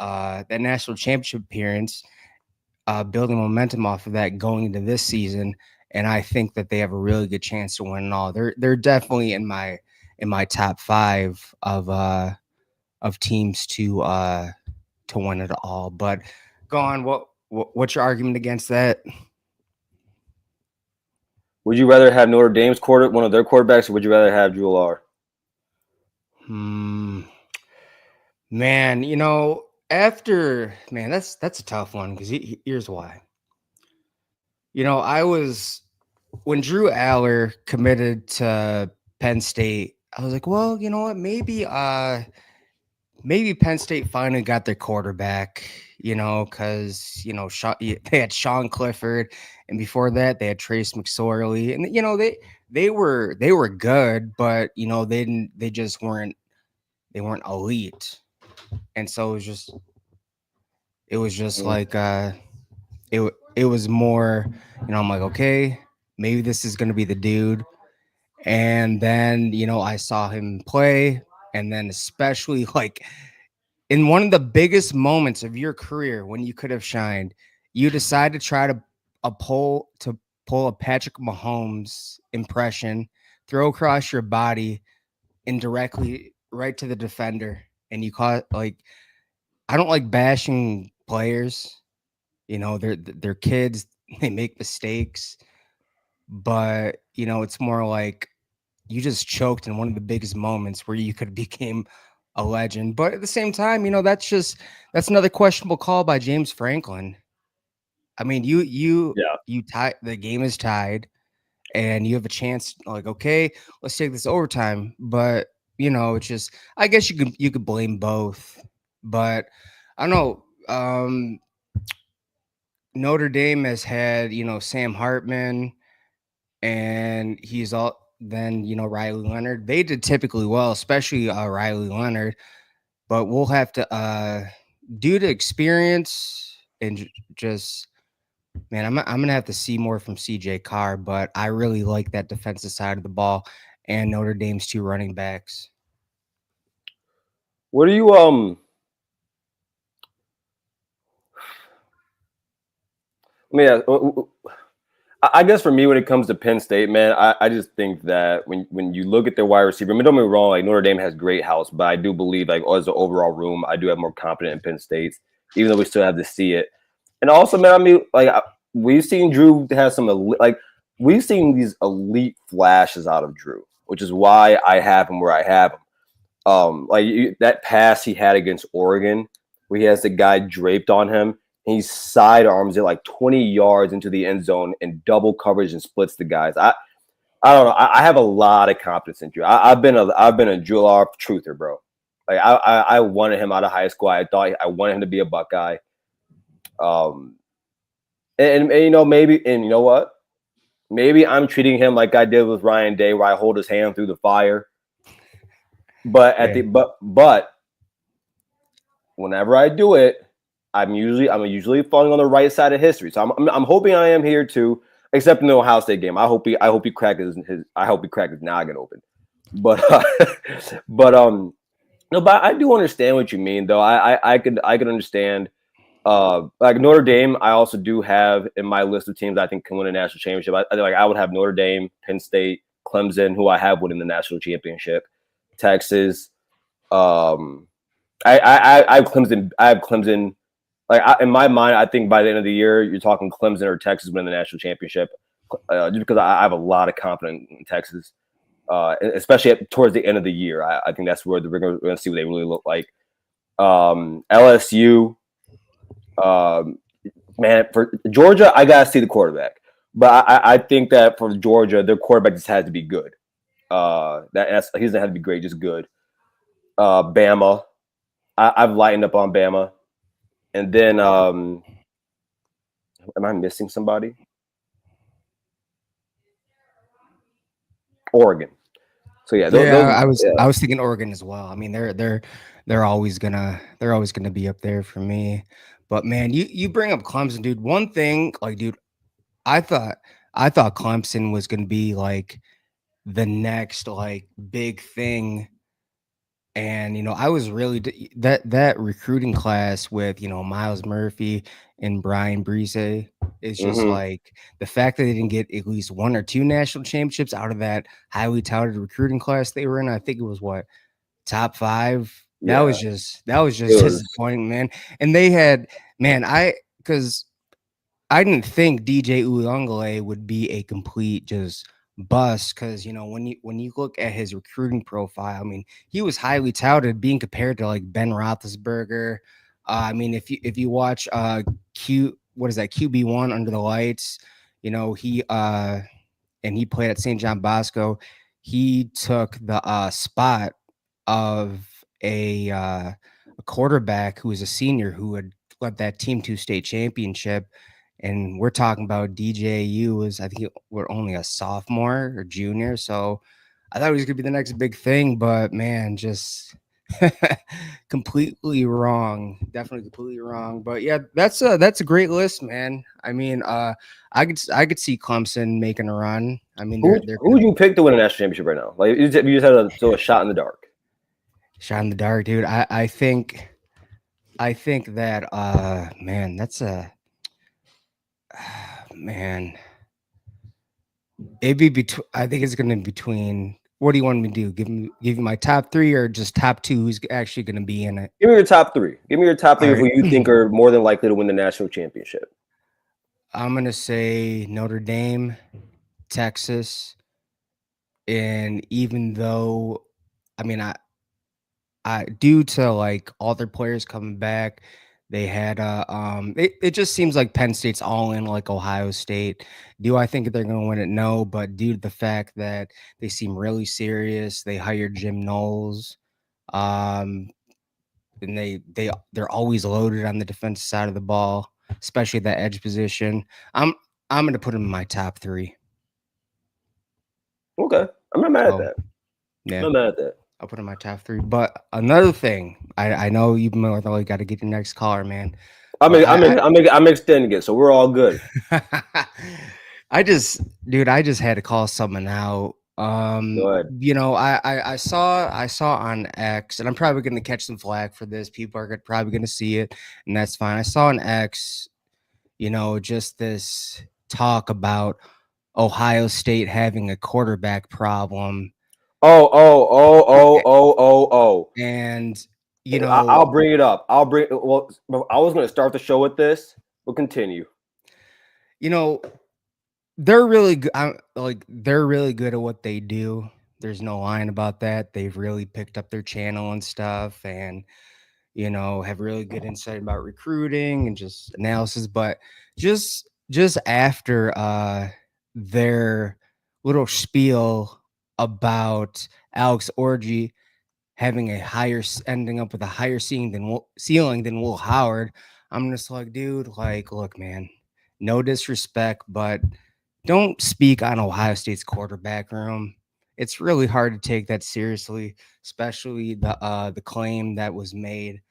national championship appearance, building momentum off of that going into this season, and I think that they have a really good chance to win it all. They're definitely in my top 5 of teams to win it all. But go on, what's your argument against that? Would you rather have Notre Dame's one of their quarterbacks, or would you rather have Drew Lour? Hmm. Man, that's a tough one because here's why. I was when Drew Aller committed to Penn State, I was like, well, you know what? Maybe Penn State finally got their quarterback, because they had Sean Clifford, and before that they had Trace McSorley, and they were good, but they just weren't elite, and so it was just It was just Mhm. like it was more, I'm like, okay, maybe this is gonna be the dude. And then, I saw him play, and then especially like in one of the biggest moments of your career when you could have shined, you decide to try to pull a Patrick Mahomes impression, throw across your body and directly right to the defender. And you caught like I don't like bashing players. They're kids, they make mistakes, but it's more like you just choked in one of the biggest moments where you could have became a legend. But at the same time, that's another questionable call by James Franklin. I mean, Yeah. you tie the game is tied and you have a chance like, okay, let's take this overtime. But it's just I guess you could blame both. But I don't know. Notre Dame has had, Sam Hartman, and he's all then Riley Leonard. They did typically well, especially Riley Leonard. But we'll have to due to experience and just man, I'm gonna have to see more from CJ Carr. But I really like that defensive side of the ball and Notre Dame's two running backs. What do you I mean, I guess for me, when it comes to Penn State, man, I just think that when you look at their wide receiver, I mean, don't get me wrong, like Notre Dame has great house, but I do believe, like, as an overall room, I do have more confidence in Penn State, even though we still have to see it. And also, man, I mean, like, we've seen Drew have some, like, we've seen these elite flashes out of Drew, which is why I have him where I have him. That pass he had against Oregon, where he has the guy draped on him, and he sidearms it like 20 yards into the end zone and double coverage and splits the guys. I don't know. I have a lot of confidence in Drew. I've been a Drew Lock truther, bro. Like I wanted him out of high school. I wanted him to be a Buckeye. Um, and maybe, and you know what? Maybe I'm treating him like I did with Ryan Day, where I hold his hand through the fire. But but whenever I do it, I'm usually falling on the right side of history. So I'm hoping I am here too, except in the Ohio State game. I hope he crack his noggin open. But but no, but I do understand what you mean though. I could understand. Like Notre Dame, I also do have in my list of teams I think can win a national championship. I would have Notre Dame, Penn State, Clemson, who I have winning the national championship, Texas. I have Clemson. I have Clemson. In my mind, I think by the end of the year, you're talking Clemson or Texas winning the national championship. Just because I have a lot of confidence in Texas, especially towards the end of the year. I think that's where we're going to see what they really look like. LSU, man, for Georgia, I gotta see the quarterback. But I think that for Georgia, their quarterback just has to be good. He doesn't have to be great, just good. Bama, I've lightened up on Bama. And then, am I missing somebody? Oregon. So yeah, Yeah, yeah. I was thinking Oregon as well. I mean, they're always gonna be up there for me. But man, you bring up Clemson, dude. One thing, like, dude, I thought Clemson was gonna be like the next like big thing. And I was really that recruiting class with Miles Murphy and Brian Breese is just Mm-hmm. like the fact that they didn't get at least one or two national championships out of that highly touted recruiting class they were in. I think it was what top 5. That Yeah, was it just was. disappointing, man. And they had man, because I didn't think DJ Uyunglele would be a complete just bust because when you look at his recruiting profile, I mean, he was highly touted, being compared to like Ben Roethlisberger. I mean, if you watch what is that QB1 Under the Lights, he and he played at St. John Bosco. He took the spot of a quarterback who was a senior who had led that team to state championship. And we're talking about DJU was, I think, we're only a sophomore or junior. So I thought he was going to be the next big thing. But man, just Completely wrong. Definitely completely wrong. But yeah, that's a great list, man. I mean, I could see Clemson making a run. I mean, they're Who would you pick to win a national championship right now? Like you just had to throw a shot in the dark. shot in the dark, dude. I think that man, that's a man. It'd be between. I think it's gonna be between. What do you want me to do? Give you my top three or just top two? Who's actually gonna be in it? Give me your top three. Give me your top All three of right. who you think are more than likely to win the national championship. I'm gonna say Notre Dame, Texas, and even though, I mean, I due to like all their players coming back, they had it just seems like Penn State's all in like Ohio State. Do I think they're gonna win it? No, but due to the fact that they seem really serious, they hired Jim Knowles, um, and they're always loaded on the defensive side of the ball, especially that edge position. I'm I'm gonna put them in my top three. Okay, I'm not mad at So that. yeah. I'm not mad at that. I'll put in my top three. But another thing, I know you've more than got to get your next caller, man. I'm But I'm extending it, so we're all good. I just, dude, I just had to call someone out. Go ahead. I saw on X, and I'm probably gonna catch some flack for this. People are probably gonna see it, and that's fine. I saw on X, just this talk about Ohio State having a quarterback problem, Oh. and I'll bring it up. I was going to start the show with this. We'll continue. they're really good. They're really good at what they do. There's no lying about that. They've really picked up their channel and stuff, and have really good insight about recruiting and just analysis. But just after their little spiel about Alex Orgy having ending up with a higher ceiling than Will Howard, I'm just like, dude, like, look, man, no disrespect, but don't speak on Ohio State's quarterback room. It's really hard to take that seriously, especially the claim that was made.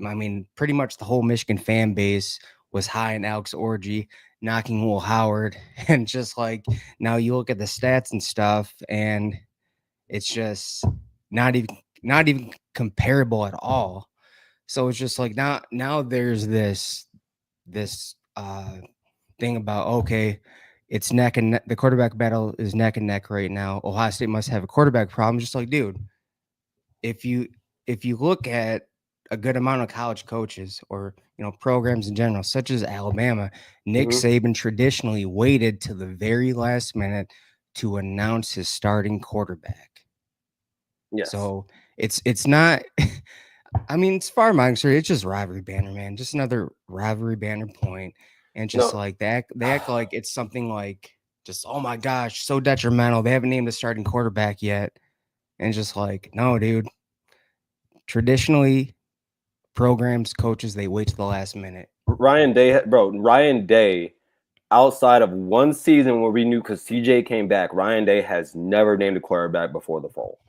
I mean, pretty much the whole Michigan fan base was high in Alex Orgy, knocking Will Howard, and just like now you look at the stats and stuff, and it's just not even comparable at all. So it's just like now there's this thing about, okay, it's neck and neck. The quarterback battle is neck and neck right now. Ohio State must have a quarterback problem. Just like, dude, if you look at a good amount of college coaches or programs in general, such as Alabama, Nick Mhm. Saban traditionally waited to the very last minute to announce his starting quarterback. Yes. So it's not. I mean, it's far my concern. It's just rivalry banner, man. Just another rivalry banner point, and just No. like they act like it's something like just, oh my gosh, so detrimental. They haven't named a starting quarterback yet, and just like, no, dude. Traditionally, programs, coaches, they wait to the last minute. Ryan Day, outside of one season where we knew because CJ came back, Ryan Day has never named a quarterback before the fall.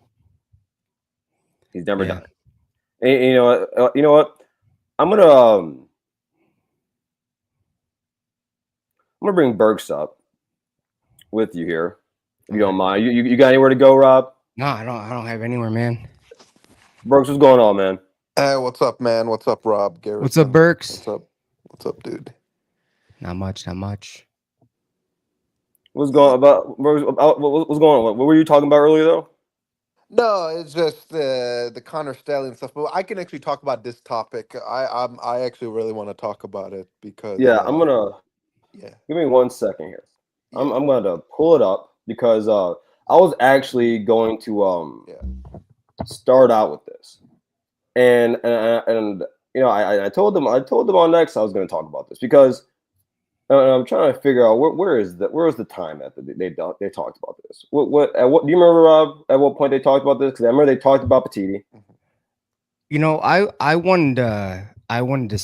He's never Yeah. done it. And, you know what? I'm gonna bring Burks up with you here, if you don't mind. You got anywhere to go, Rob? No, I don't have anywhere, man. Burks, what's going on, man? Hey, what's up, man? What's up, Rob? Garrison? What's up, Burks? What's up? What's up, dude? Not much. What's going on? What were you talking about earlier, though? No, it's just the Connor Stallion stuff. But I can actually talk about this topic. I actually really want to talk about it because I'm gonna yeah. give me 1 second here. Yeah. I'm gonna pull it up because I was actually going to start out with this, and I told them on next I was going to talk about this because I'm trying to figure out where is the time at that they talked about this. What do you remember, Rob? At what point they talked about this? Because I remember they talked about Petiti. I wanted to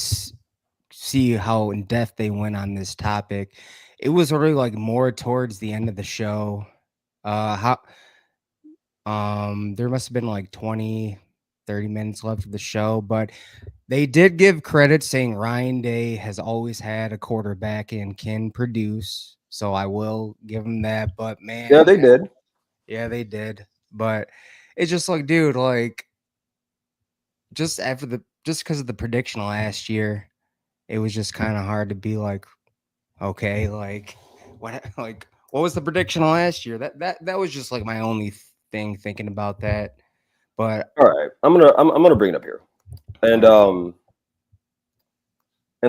see how in depth they went on this topic. It was really like more towards the end of the show. How there must have been like 20 30 minutes left of the show, but they did give credit saying Ryan Day has always had a quarterback and can produce. So I will give him that. But man, Yeah, they did. Yeah, they did. But it's just like, dude, like just because of the prediction last year, it was just kind of hard to be like, okay, like what was the prediction last year? That was just like my only thing thinking about that. But All right, I'm gonna bring it up here, and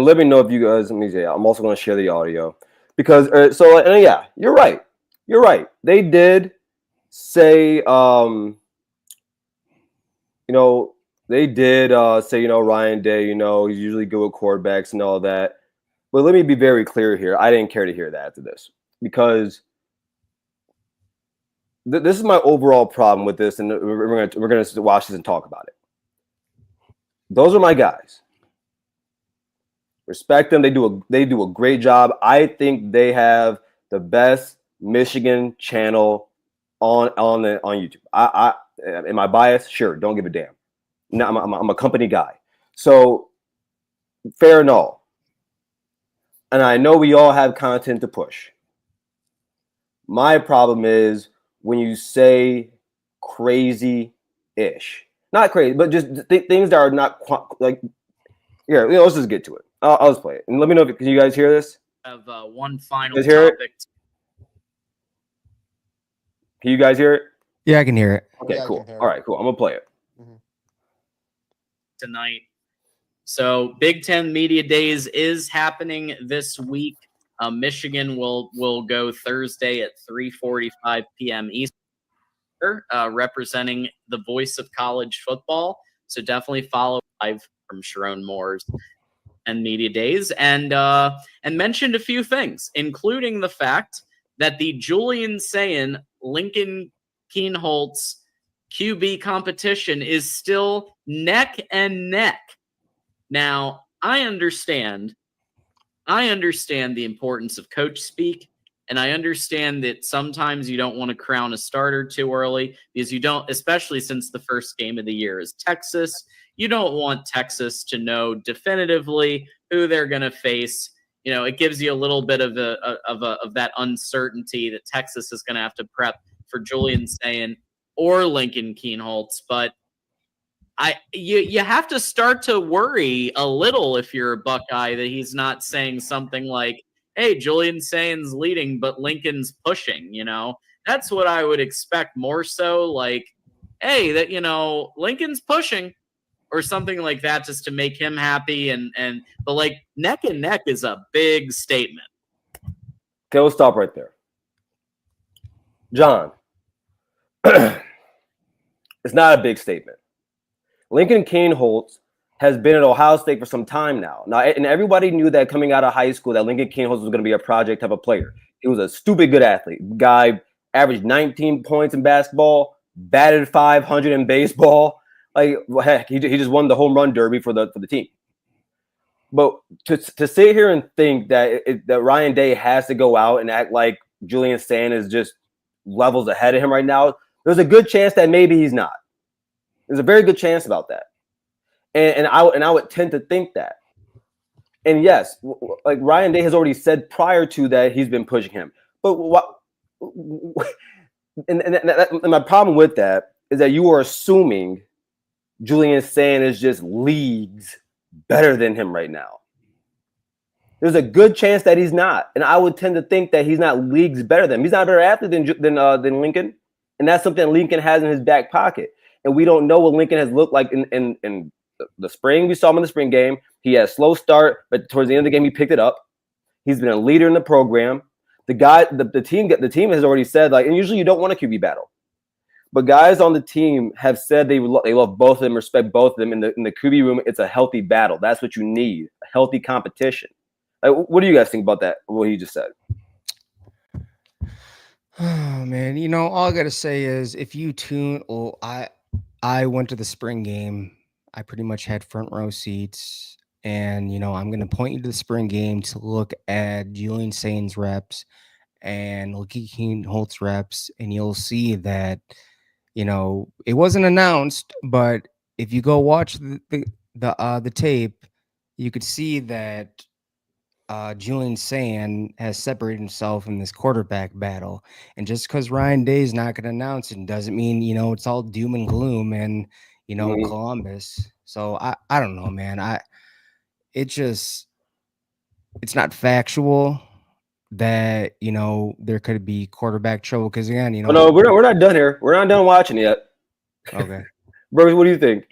let me know if you guys. Let me see. I'm also gonna share the audio because and yeah, you're right. You're right. They did say they did say Ryan Day. He's usually good with quarterbacks and all that. But let me be very clear here. I didn't care to hear that after this because this is my overall problem with this, and we're gonna watch this and talk about it. Those are my guys. Respect them. They do a great job. I think they have the best Michigan channel on YouTube. I am I biased? Sure. Don't give a damn. No, I'm a company guy. So fair and all. And I know we all have content to push. My problem is when you say crazy-ish. Not crazy, but just things that are not like. Yeah, let's just get to it. I'll just play it. And let me know can you guys hear this? Have one final You guys hear topic. Can you guys hear it? yeah, I can hear it. Okay, Yeah, I cool. can hear All it. right, cool. I'm gonna play it. Tonight. So Big Ten Media Days is happening this week. Michigan will go Thursday at 3:45 p.m. Eastern, representing the voice of college football. So definitely follow live from Sharon Moore's and Media Days, and mentioned a few things, including the fact that the Julian Sayin Lincoln Kienholz QB competition is still neck and neck. Now, I understand the importance of coach speak, and I understand that sometimes you don't want to crown a starter too early because you don't, especially since the first game of the year is Texas. You don't want Texas to know definitively who they're going to face. It gives you a little bit of that uncertainty that Texas is going to have to prep for Julian Sayin or Lincoln Kienholz, but you have to start to worry a little if you're a Buckeye that he's not saying something like, "Hey, Julian Sayin's leading, but Lincoln's pushing." That's what I would expect more so. Like, "Hey, that Lincoln's pushing," or something like that, just to make him happy. But like neck and neck is a big statement. Okay, we'll stop right there. John, it's not a big statement. Lincoln Kienholz has been at Ohio State for some time now. And everybody knew that coming out of high school that Lincoln Kienholz was going to be a project type of player. He was a stupid good athlete. Guy averaged 19 points in basketball, batted 500 in baseball. Like, heck, he just won the home run derby for the team. But to sit here and think that that Ryan Day has to go out and act like Julian Sayin is just levels ahead of him right now, there's a good chance that maybe he's not. There's a very good chance about that, and I would tend to think that. And yes, like Ryan Day has already said prior to that, he's been pushing him. But what? And my problem with that is that you are assuming Julian Sayin is just leagues better than him right now. There's a good chance that he's not, and I would tend to think that he's not leagues better than him. He's not a better athlete than Lincoln, and that's something Lincoln has in his back pocket. And we don't know what Lincoln has looked like in the spring. We saw him in the spring game. He had a slow start, but towards the end of the game, he picked it up. He's been a leader in the program. The team has already said, like, and usually you don't want a QB battle, but guys on the team have said they love both of them, respect both of them. In the QB room, it's a healthy battle. That's what you need, a healthy competition. What do you guys think about that? What he just said? Oh man, all I gotta say is if you tune, I went to the spring game. I pretty much had front row seats, and I'm gonna point you to the spring game to look at Julian Sayin's reps and Lincoln Kienholz reps, and you'll see that it wasn't announced, but if you go watch the tape, you could see that Julian Sand has separated himself in this quarterback battle. And just because Ryan Day is not going to announce it doesn't mean, it's all doom and gloom and, Columbus. So I don't know, man. It's not factual that, there could be quarterback trouble. Because again, Oh, no, we're not done here. We're not done watching yet. Okay. Bruce, what do you think?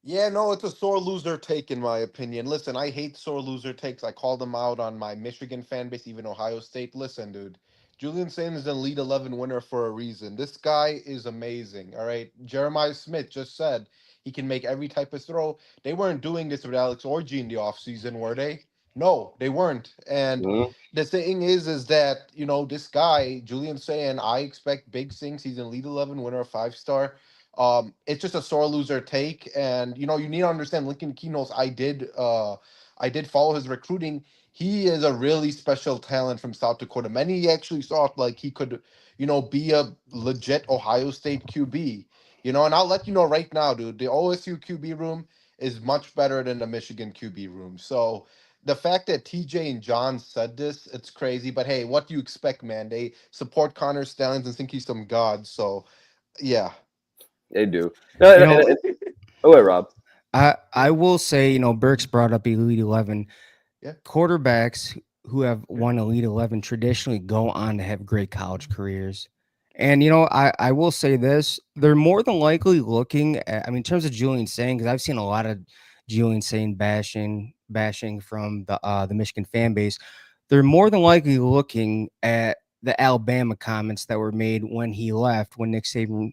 Yeah, no, it's a sore loser take in my opinion. Listen, I hate sore loser takes. I called them out on my Michigan fan base, even Ohio State. Listen, dude, Julian Sand is an Elite 11 winner for a reason. This guy is amazing. All right, Jeremiah Smith just said he can make every type of throw. They weren't doing this with Alex Orji in the offseason, were they? No, they weren't. And Mhm. the thing is that this guy Julian Sand, I expect big things. He's an Elite 11 winner, a 5-star. It's just a sore loser take, and you need to understand Lincoln Keynotes. I did follow his recruiting. He is a really special talent from South Dakota. Many actually thought like he could, be a legit Ohio State QB. And I'll let you know right now, dude. The OSU QB room is much better than the Michigan QB room. So the fact that TJ and John said this, it's crazy. But hey, what do you expect, man? They support Connor Stallions and think he's some god. So yeah. They do. No, oh, wait, Rob. I will say, Burks brought up Elite 11. Yeah. Quarterbacks who have won Elite 11 traditionally go on to have great college careers. And, I will say this, they're more than likely looking at, in terms of Julian Sand, because I've seen a lot of Julian Sand bashing from the Michigan fan base. They're more than likely looking at the Alabama comments that were made when he left, when Nick Saban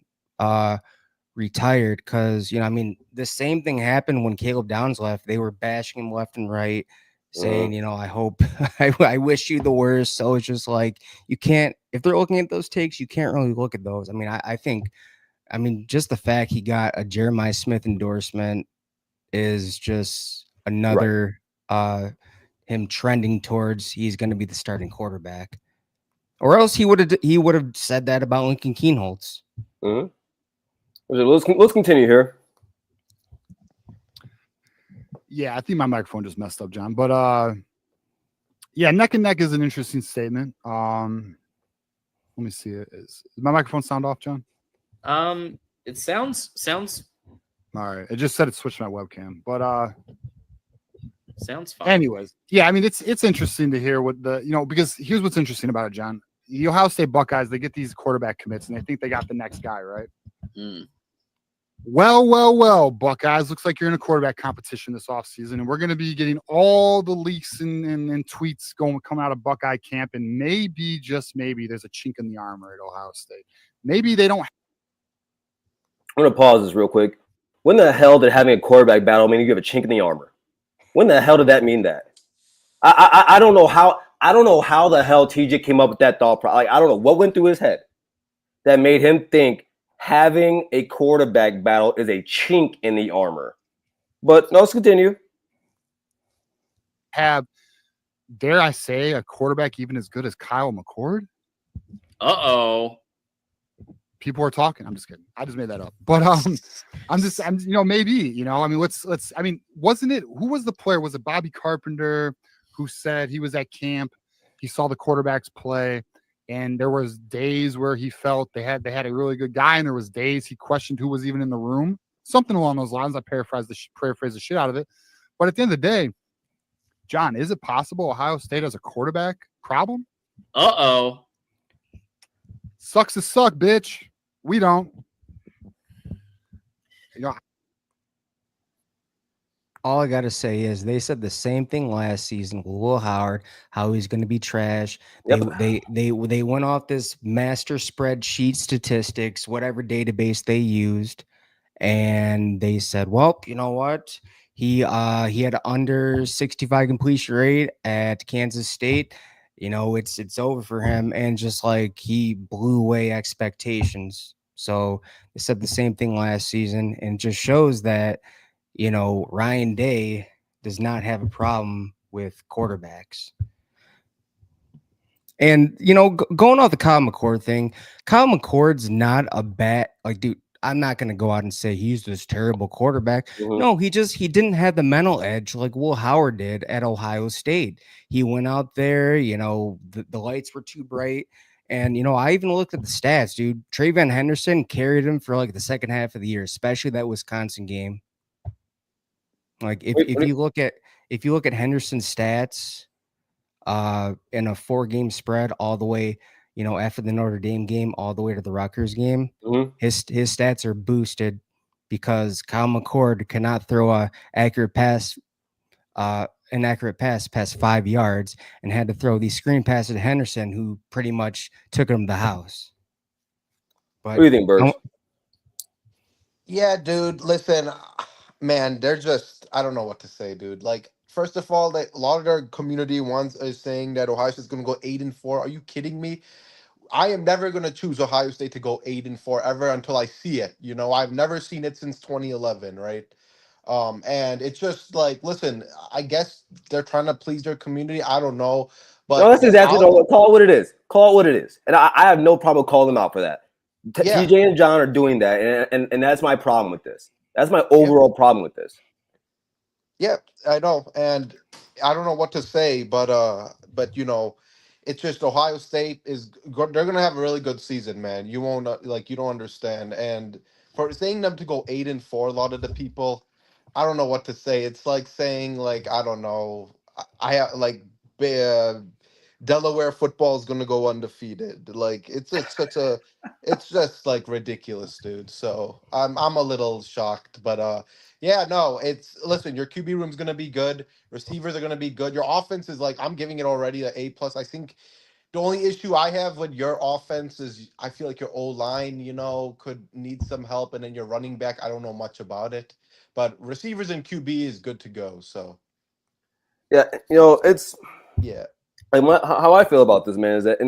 retired, because the same thing happened when Caleb Downs left. They were bashing him left and right, saying, I hope I wish you the worst. So it's just like, you can't, if they're looking at those takes, you can't really look at those. I think just the fact he got a Jeremiah Smith endorsement is just another him trending towards he's going to be the starting quarterback, or else he would have said that about Lincoln Keenholz. Mm-hmm. Let's continue here. Yeah, I think my microphone just messed up, John. But yeah, neck and neck is an interesting statement. Let me see. Is my microphone sound off, John? It sounds. All right. It just said it switched my webcam, but sounds fine. Anyways, yeah, it's interesting to hear what because here's what's interesting about it, John. The Ohio State Buckeyes, they get these quarterback commits and they think they got the next guy, right? Mm. Well, Buckeyes, looks like you're in a quarterback competition this offseason, and we're going to be getting all the leaks and tweets come out of Buckeye camp, and maybe, just maybe, there's a chink in the armor at Ohio State. Maybe they don't. I'm going to pause this real quick. When the hell did having a quarterback battle mean you have a chink in the armor? When the hell did that mean that? I don't know how. I don't know how the hell TJ came up with that thought. I don't know what went through his head that made him think having a quarterback battle is a chink in the armor. But no, let's continue. Have, dare I say, a quarterback even as good as Kyle McCord? Uh-oh. People are talking. I'm just kidding. I just made that up. But I'm maybe, wasn't it, who was the player? Was it Bobby Carpenter who said he was at camp, he saw the quarterbacks play, and there was days where he felt they had a really good guy, and there was days he questioned who was even in the room. Something along those lines. I paraphrase the shit out of it. But at the end of the day, John, is it possible Ohio State has a quarterback problem? Uh-oh. Sucks to suck, bitch. We don't. All I gotta say is they said the same thing last season with Will Howard, how he's going to be trash. Yep. They went off this master spreadsheet statistics, whatever database they used, and they said, well, you know what? He had under 65 completion rate at Kansas State. It's over for him, and just like he blew away expectations. So they said the same thing last season, and just shows that Ryan Day does not have a problem with quarterbacks. And going off the Kyle McCord thing, Kyle McCord's not a bad, like, dude, I'm not going to go out and say he's this terrible quarterback. Mhm. No, he didn't have the mental edge like Will Howard did at Ohio State. He went out there, the lights were too bright. And, I even looked at the stats, dude. Trayvon Henderson carried him for like the second half of the year, especially that Wisconsin game. Like if you look at Henderson's stats in a 4-game spread all the way, after the Notre Dame game all the way to the Rutgers game, Mhm. his stats are boosted because Kyle McCord cannot throw an accurate pass past 5 yards and had to throw these screen passes to Henderson, who pretty much took him to the house. What do you think, Burks? Yeah, dude. Listen, man, they're just, I don't know what to say, dude. Like, first of all, a lot of their community ones is saying that Ohio State's going to go 8-4. Are you kidding me? I am never going to choose Ohio State to go 8-4 ever until I see it. I've never seen it since 2011, right? And it's just like, listen, I guess they're trying to please their community. I don't know, No, but that's exactly call it what it is. Call it what it is, and I have no problem calling them out for that. Yeah. TJ and John are doing that, and that's my problem with this. That's my overall problem with this. Yeah, I know, and I don't know what to say, but it's just Ohio State they're gonna have a really good season, man. You won't you don't understand, and for saying them to go 8-4, a lot of the people, I don't know what to say. It's like saying like I don't know, uh, Delaware football is gonna go undefeated. Like it's just like ridiculous, dude. So I'm a little shocked, but yeah, no, listen, your QB room's gonna be good. Receivers are gonna be good. Your offense is like I'm giving it already an A+. I think the only issue I have with your offense is I feel like your O line, could need some help, and then your running back, I don't know much about it, but receivers and QB is good to go. So Yeah, it's yeah, like how I feel about this, man, is that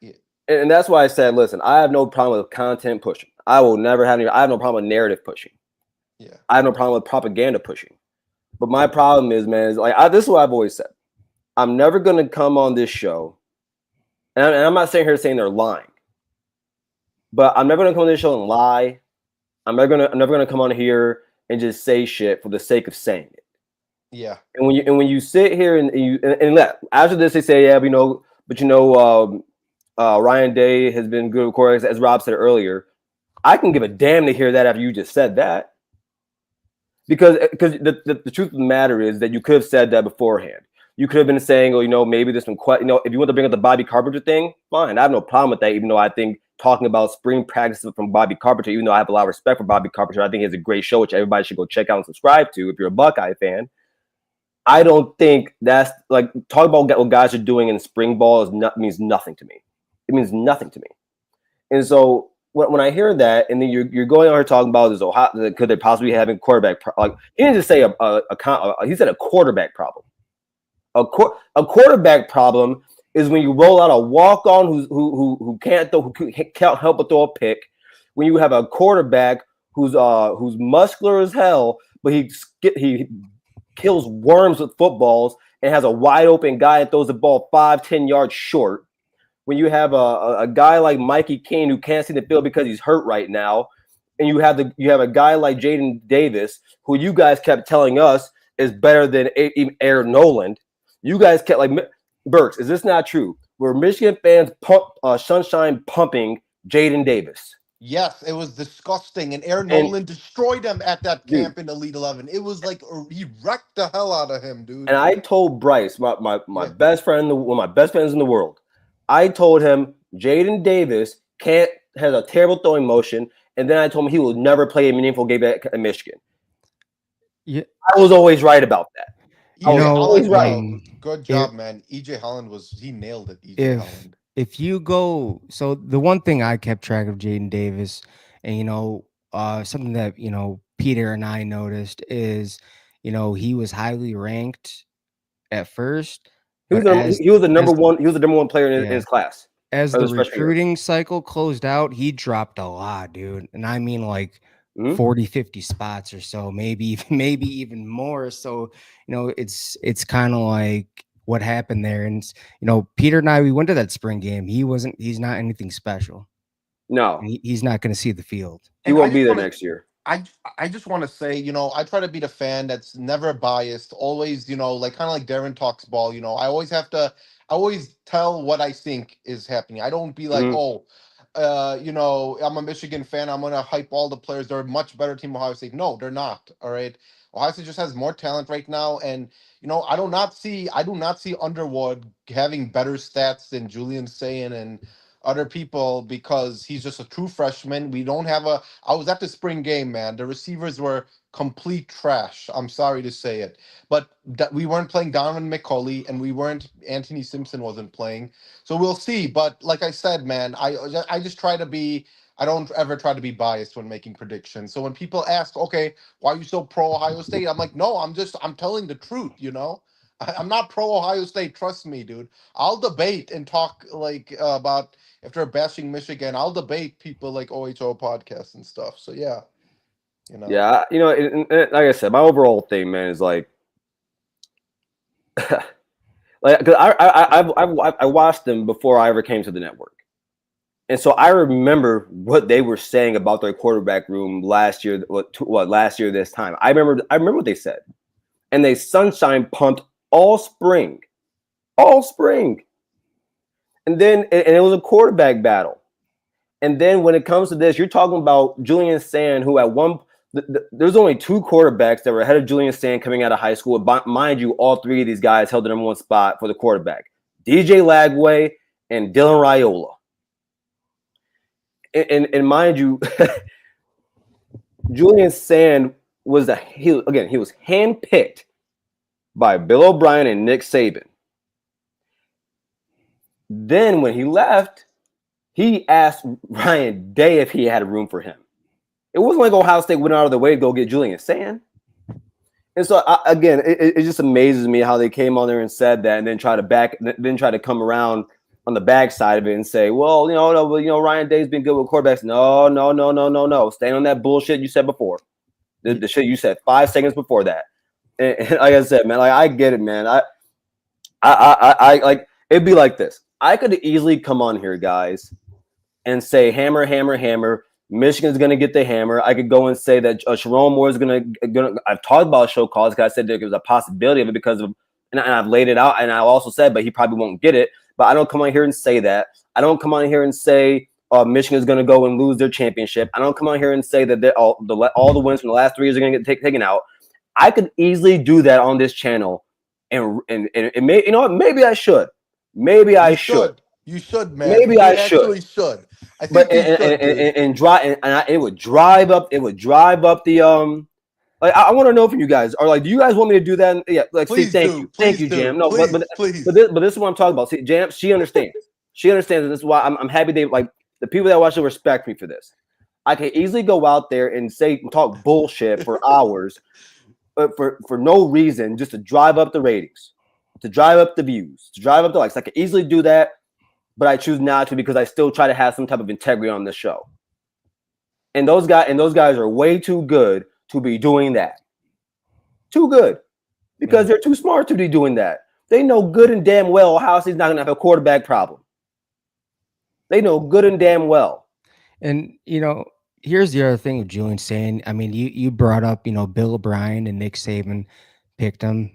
yeah, and that's why I said, listen, I have no problem with content pushing. I will never have any. I have no problem with narrative pushing. yeah, I have no problem with propaganda pushing. But my problem is, man, is like this is what I've always said. I'm never gonna come on this show, and I'm not saying here saying they're lying, but I'm never gonna come on this show and lie. I'm never gonna come on here and just say shit for the sake of saying it. yeah, And when you sit here and after this they say, yeah, but Ryan Day has been good, of course, as Rob said earlier. I can give a damn to hear that after you just said that, because the truth of the matter is that you could have said that beforehand. You could have been saying, oh, maybe there's some if you want to bring up the Bobby Carpenter thing, fine, I have no problem with that. Even though I think talking about spring practices from Bobby Carpenter, even though I have a lot of respect for Bobby Carpenter, I think he has a great show, which everybody should go check out and subscribe to if you're a Buckeye fan. I don't think that's like talk about what guys are doing in spring ball means nothing to me. It means nothing to me. And so when I hear that, and then you're going on here talking about this, could they possibly having quarterback? Like he didn't just say he said a quarterback problem. A quarterback problem is when you roll out a walk on who can't help but throw a pick. When you have a quarterback who's muscular as hell, but he kills worms with footballs and has a wide open guy and throws the ball 5-10 yards short. When you have a guy like Mikey Kane who can't see the field because he's hurt right now, and you have a guy like Jaden Davis who you guys kept telling us is better than even Aaron Noland. You guys kept like Burks. Is this not true? Were Michigan fans sunshine pumping Jaden Davis? yes, it was disgusting, and Aaron Nolan destroyed him at that camp in Elite 11. It was like he wrecked the hell out of him, dude. And I told Bryce, my best friend, one of my best friends in the world, I told him Jaden Davis has a terrible throwing motion, and then I told him he will never play a meaningful game at Michigan. Yeah, I was always right about that. Holland, right. Good job, man. EJ Holland he nailed it. EJ Holland. If you go, so the one thing I kept track of Jaden Davis, and something that Peter and I noticed is, he was highly ranked at first. He was the number one player in his class. As the recruiting cycle closed out, he dropped a lot, dude. And I mean like 40, 50 spots or so, maybe even more. So, it's kind of like what happened there. And Peter and I, we went to that spring game. He's not anything special. No, He's not going to see the field. he And I won't be just there wanna- next year. I just want to say, I try to be the fan that's never biased, always, like kind of like Darren talks ball, I always tell what I think is happening. I don't be like, Mhm. I'm a Michigan fan, I'm gonna hype all the players. They're a much better team, Ohio State. No, they're not. All right. Ohio State just has more talent right now. And I do not see Underwood having better stats than Julian Sayin and other people because he's just a true freshman. I was at the spring game, man. The receivers were complete trash. I'm sorry to say it, but we weren't playing Donovan McCulley, and Anthony Simpson wasn't playing. So we'll see. But like I said, man, I just try to be. I don't ever try to be biased when making predictions. So when people ask, okay, why are you so pro Ohio State? I'm like, no, I'm telling the truth. I'm not pro Ohio State. Trust me, dude. I'll debate and talk like about if they're bashing Michigan. I'll debate people like OHO podcasts and stuff. So yeah. Yeah, like I said, my overall thing, man, is like, because I watched them before I ever came to the network, and so I remember what they were saying about their quarterback room last year. Last year this time? I remember what they said, and they sunshine pumped all spring, and then it was a quarterback battle. And then when it comes to this, you're talking about Julian Sand, who at there's only two quarterbacks that were ahead of Julian Sand coming out of high school. Mind you, all three of these guys held the number one spot for the quarterback: DJ Lagway and Dylan Raiola. And mind you, Julian Sand he was handpicked by Bill O'Brien and Nick Saban. Then when he left, he asked Ryan Day if he had room for him. It wasn't like Ohio State went out of their way to go get Julian Sand. And so, it just amazes me how they came on there and said that, and then try to come around on the backside of it and say, well, Ryan Day's been good with quarterbacks. No. Stay on that bullshit you said before. The shit you said 5 seconds before that. And like I said, man, like I get it, man. I like it'd be like this. I could easily come on here, guys, and say hammer, hammer, hammer. Michigan's going to get the hammer. I could go and say that Sharon Moore is going to. I've talked about show calls because I said there was a possibility of it because of, and I've laid it out, and I also said, but he probably won't get it. But I don't come on here and say that. I don't come on here and say Michigan's going to go and lose their championship. I don't come on here and say that all the wins from the last 3 years are going to get taken out. I could easily do that on this channel, and maybe I should. Maybe I should. You should, man. Maybe I should. I think it would drive up the like I want to know from you guys. Or like, do you guys want me to do that? Yeah, like please thank you, Jam. No, please. But this is what I'm talking about. See, Jam, she understands. She understands, and this is why I'm happy they like the people that watch it respect me for this. I can easily go out there and talk bullshit for hours, for no reason, just to drive up the ratings, to drive up the views, to drive up the likes. I can easily do that. But I choose not to because I still try to have some type of integrity on this show. And those guys are way too good to be doing that. Too good. Because they're too smart to be doing that. They know good and damn well Ohio State's not going to have a quarterback problem. They know good and damn well. And, here's the other thing with Julian saying, I mean, you brought up, Bill O'Brien and Nick Saban picked him.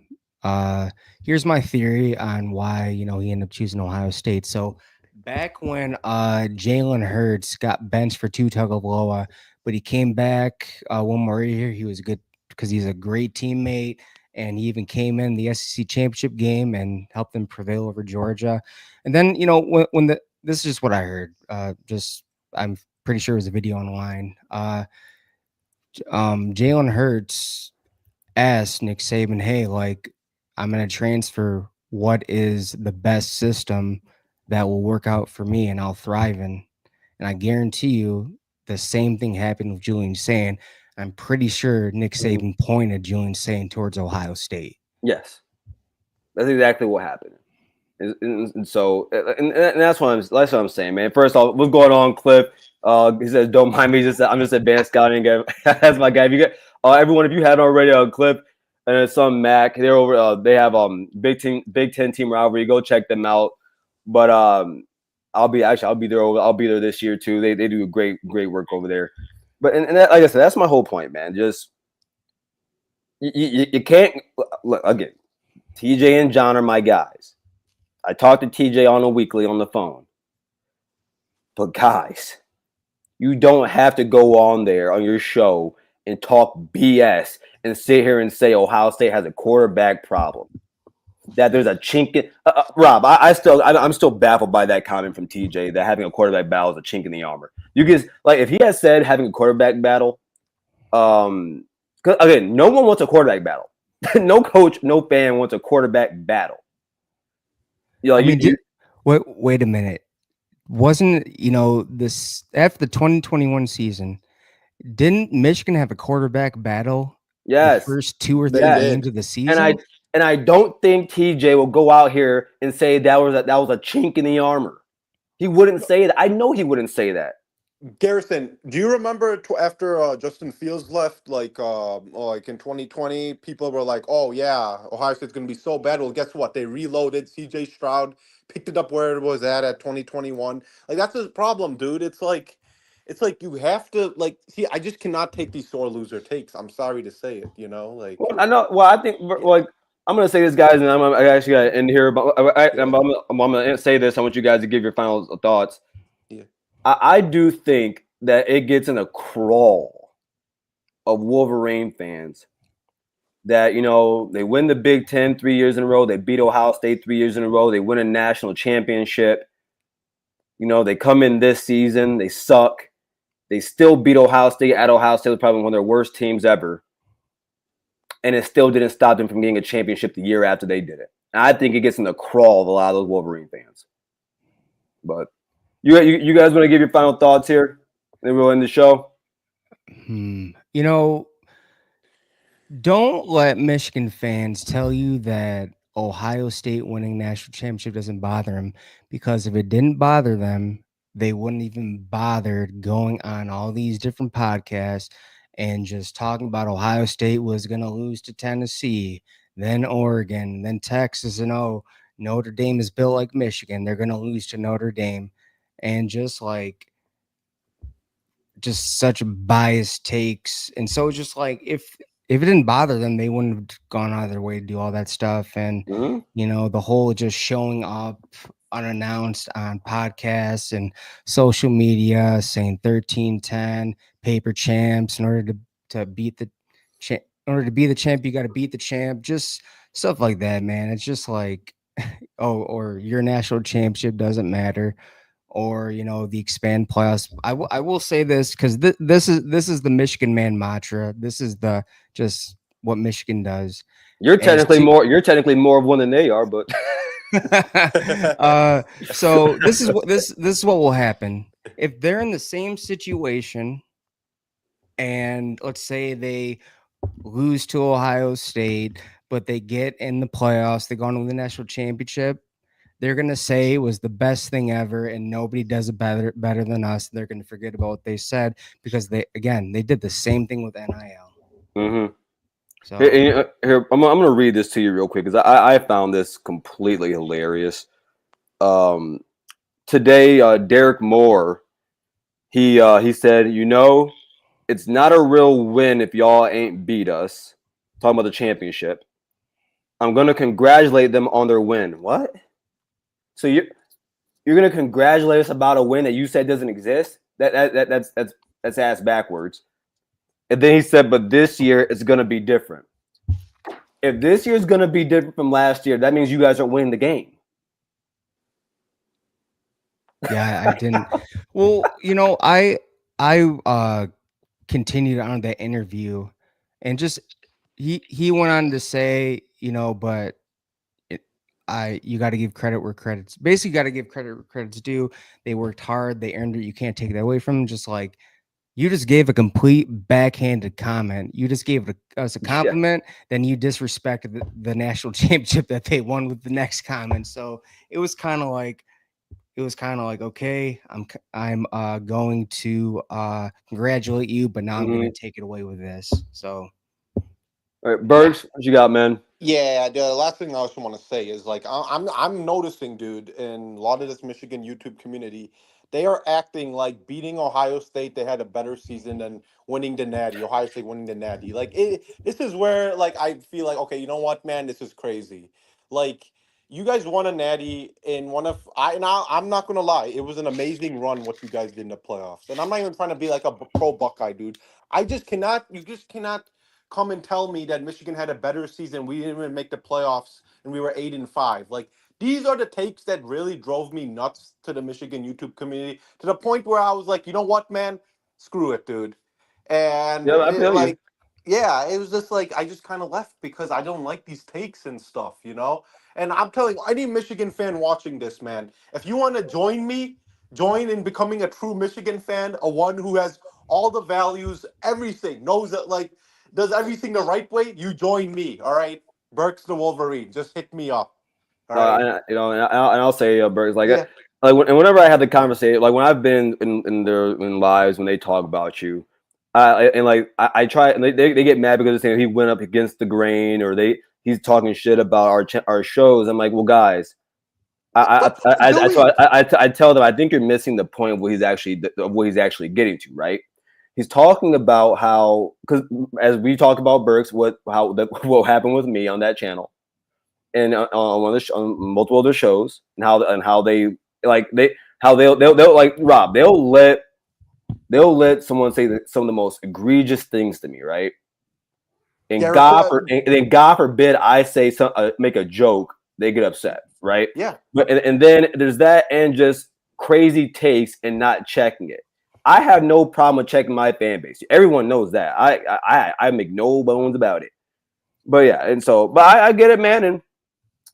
Here's my theory on why, he ended up choosing Ohio State. So back when Jalen Hurts got benched for Tua Tagovailoa, but he came back one more year, he was good because he's a great teammate, and he even came in the SEC championship game and helped them prevail over Georgia. And then, this is just what I heard. I'm pretty sure it was a video online. Jalen Hurts asked Nick Saban, hey, like, I'm going to transfer what is the best system that will work out for me and I'll thrive in. And I guarantee you the same thing happened with Julian Sand. I'm pretty sure Nick Saban pointed Julian Sand towards Ohio State. Yes. That's exactly what happened. And so that's what I'm saying, man. First off, what's going on, Cliff? He says, don't mind me. I'm just advanced scouting guy. That's my guy. If you get everyone, if you haven't already on Cliff, and it's some Mac. They're over. They have Big Ten team rivalry. Go check them out. But I'll be there. I'll be there this year too. They do great work over there. But and that, like I said, that's my whole point, man. Just you can't look again. TJ and John are my guys. I talk to TJ on a weekly on the phone. But guys, you don't have to go on there on your show and talk BS and sit here and say Ohio State has a quarterback problem. That there's a chink in Rob. I'm still baffled by that comment from TJ that having a quarterback battle is a chink in the armor. You guys, like, if he had said having a quarterback battle, again, no one wants a quarterback battle. No coach, no fan wants a quarterback battle. You know, I mean, wait a minute. Wasn't this after the 2021 season? Didn't Michigan have a quarterback battle? Yes, the first 2 or 3 Yes. games of the season. And I don't think TJ will go out here and say that was a chink in the armor. He wouldn't say that. I know he wouldn't say that. Garrison, do you remember after Justin Fields left, like in 2020, people were like, "Oh yeah, Ohio State's going to be so bad." Well, guess what? They reloaded. C.J. Stroud picked it up where it was at 2021. Like, that's the problem, dude. It's like you have to see. I just cannot take these sore loser takes. I'm sorry to say it. Like, Well, I know. Well, I think like I'm going to say this, guys, and I actually got to end here. But I'm going to say this. I want you guys to give your final thoughts. Yeah. I do think that it gets in a crawl of Wolverine fans that, they win the Big Ten 3 years in a row. They beat Ohio State 3 years in a row. They win a national championship. They come in this season. They suck. They still beat Ohio State at Ohio State, probably one of their worst teams ever. And it still didn't stop them from getting a championship the year after they did it. And I think it gets in the crawl of a lot of those Wolverine fans. But you guys want to give your final thoughts here? And then we'll end the show. Don't let Michigan fans tell you that Ohio State winning national championship doesn't bother them, because if it didn't bother them, they wouldn't even bother going on all these different podcasts and just talking about Ohio State was going to lose to Tennessee, then Oregon, then Texas, and Notre Dame is built like Michigan. They're going to lose to Notre Dame. And just such biased takes. And so just like if it didn't bother them, they wouldn't have gone out of their way to do all that stuff. And the whole just showing up unannounced on podcasts and social media saying 13-10 paper champs in order to beat the champ. In order to be the champ, you got to beat the champ. Just stuff like that, man. It's just like, or your national championship doesn't matter. Or the expand playoffs. I will say this because this is the Michigan man mantra. This is just what Michigan does. You're technically more of one than they are, but so this is what will happen if they're in the same situation, and let's say they lose to Ohio State, but they get in the playoffs. They go on to win the national championship. They're going to say it was the best thing ever and nobody does it better than us. They're going to forget about what they said because they did the same thing with NIL. Mm-hmm. So here, I'm going to read this to you real quick because I found this completely hilarious. Today, Derek Moore, he said, it's not a real win if y'all ain't beat us. Talking about the championship. I'm going to congratulate them on their win. What? So you're gonna congratulate us about a win that you said doesn't exist? That's ass backwards. And then he said, but this year it's gonna be different. If this year is gonna be different from last year, that means you guys are winning the game. Yeah, I didn't. Well, I continued on that interview, and just he went on to say, but. You got to give credit where credit's basically got to give credit where credit's due. They worked hard. They earned it. You can't take that away from them. Just like you just gave a complete backhanded comment. You just gave us a compliment. Then you disrespected the national championship that they won with the next comment. So it was kind of like, okay, I'm going to congratulate you, but now I'm going to take it away with this. So, all right, Bergs, what you got, man? Yeah, the last thing I also want to say is like I'm noticing, dude, in a lot of this Michigan YouTube community, they are acting like beating Ohio State. They had a better season than winning the Natty. Ohio State winning the Natty. Like this is where like I feel like okay, you know what, man, this is crazy. Like you guys won a Natty in one of I'm not gonna lie, it was an amazing run what you guys did in the playoffs, and I'm not even trying to be like a pro Buckeye dude. I just cannot. You just cannot come and tell me that Michigan had a better season. We didn't even make the playoffs and we were 8-5. Like these are the takes that really drove me nuts to the Michigan YouTube community to the point where I was like, you know what, man, screw it, dude. And Yeah, I feel you. like, yeah, it was just like I just kind of left because I don't like these takes and stuff, you know. And I'm telling any Michigan fan watching this, man, if you want to join me, join in becoming a true Michigan fan, a one who has all the values, everything, knows that like does everything the right way, you join me. All right, Burks the Wolverine. Just hit me up. All right. You know, and I'll say, Bergs, Yeah. and whenever I have the conversation, like when I've been in lives when they talk about you, I try, and they get mad because they're saying he went up against the grain or he's talking shit about our shows. I'm like, well, guys, But Joey, I tell them I think you're missing the point of what he's actually getting to, right? He's talking about how, because as we talked about Burks, what happened with me on that channel and on one of on multiple other shows, and how they'll like Rob, they'll let someone say some of the most egregious things to me, right? And then God forbid I say make a joke, they get upset, right? yeah. But and then there's that and just crazy takes and not checking it. I have no problem with checking my fan base. Everyone knows that. I make no bones about it. But yeah, and so I get it, man, and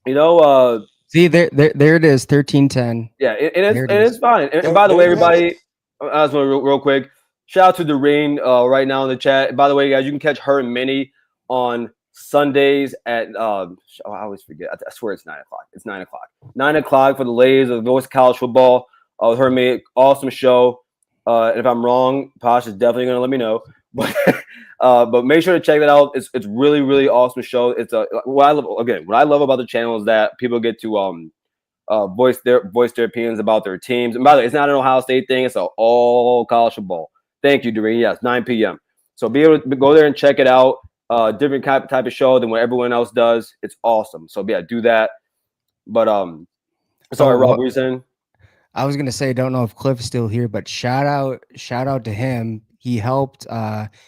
you know, See, there it is, 1310. yeah, and There it it's is. fine. And There, by the way, there you have it. everybody, I just want to real quick shout out to Doreen right now in the chat. By the way, guys, you can catch her and Minnie on Sundays at I always forget. I swear it's 9 o'clock. It's 9 o'clock. 9 o'clock for the ladies of Voice College Football. Her made awesome show. And if I'm wrong, Posh is definitely gonna let me know. But make sure to check that out. It's really really awesome show. It's what I love about the channel is that people get to voice their opinions about their teams. And by the way, it's not an Ohio State thing. It's all college football. Thank you, Doreen. Yes, 9 p.m. So be able to go there and check it out. Different type of show than what everyone else does. It's awesome. So yeah, do that. But sorry, Rob, what were you saying? I was gonna say, don't know if Cliff's still here, but shout out to him. He helped.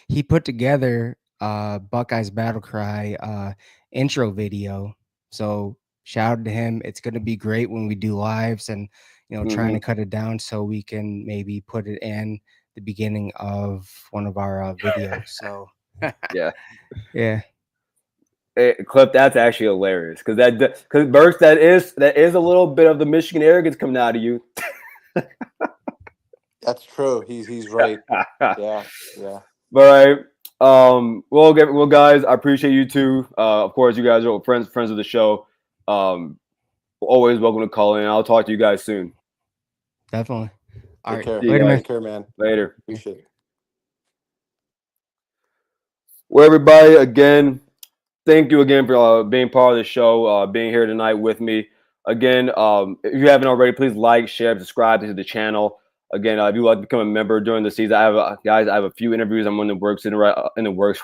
He put together Buckeyes Battle Cry intro video. So shout out to him. It's gonna be great when we do lives, and trying to cut it down so we can maybe put it in the beginning of one of our videos. So yeah. Hey, Clip, that's actually hilarious because Burks, that is a little bit of the Michigan arrogance coming out of you. That's true. He's right. Yeah. All right. Well, guys, I appreciate you too. Of course, you guys are friends of the show. Always welcome to call in. I'll talk to you guys soon. definitely. All Take right. care. Later, man. Take care, man. Later. Appreciate it. Well, everybody, again, thank you again for being part of the show, being here tonight with me. Again, if you haven't already, please like, share, subscribe to the channel. Again, if you'd like to become a member during the season, I have a few interviews I'm in the works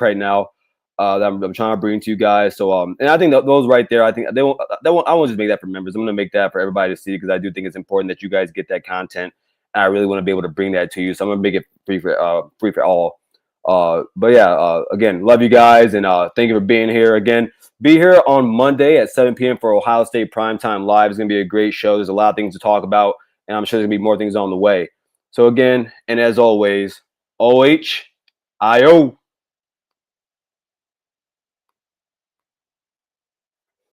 right now that I'm trying to bring to you guys. So, and I think those right there, I think I won't just make that for members. I'm going to make that for everybody to see because I do think it's important that you guys get that content, and I really want to be able to bring that to you. So I'm going to make it free for all. But yeah, again, love you guys, and thank you for being here. Again, be here on Monday at 7 p.m. for Ohio State Primetime Live. It's going to be a great show. There's a lot of things to talk about, and I'm sure there's going to be more things on the way. So again, and as always, OHIO.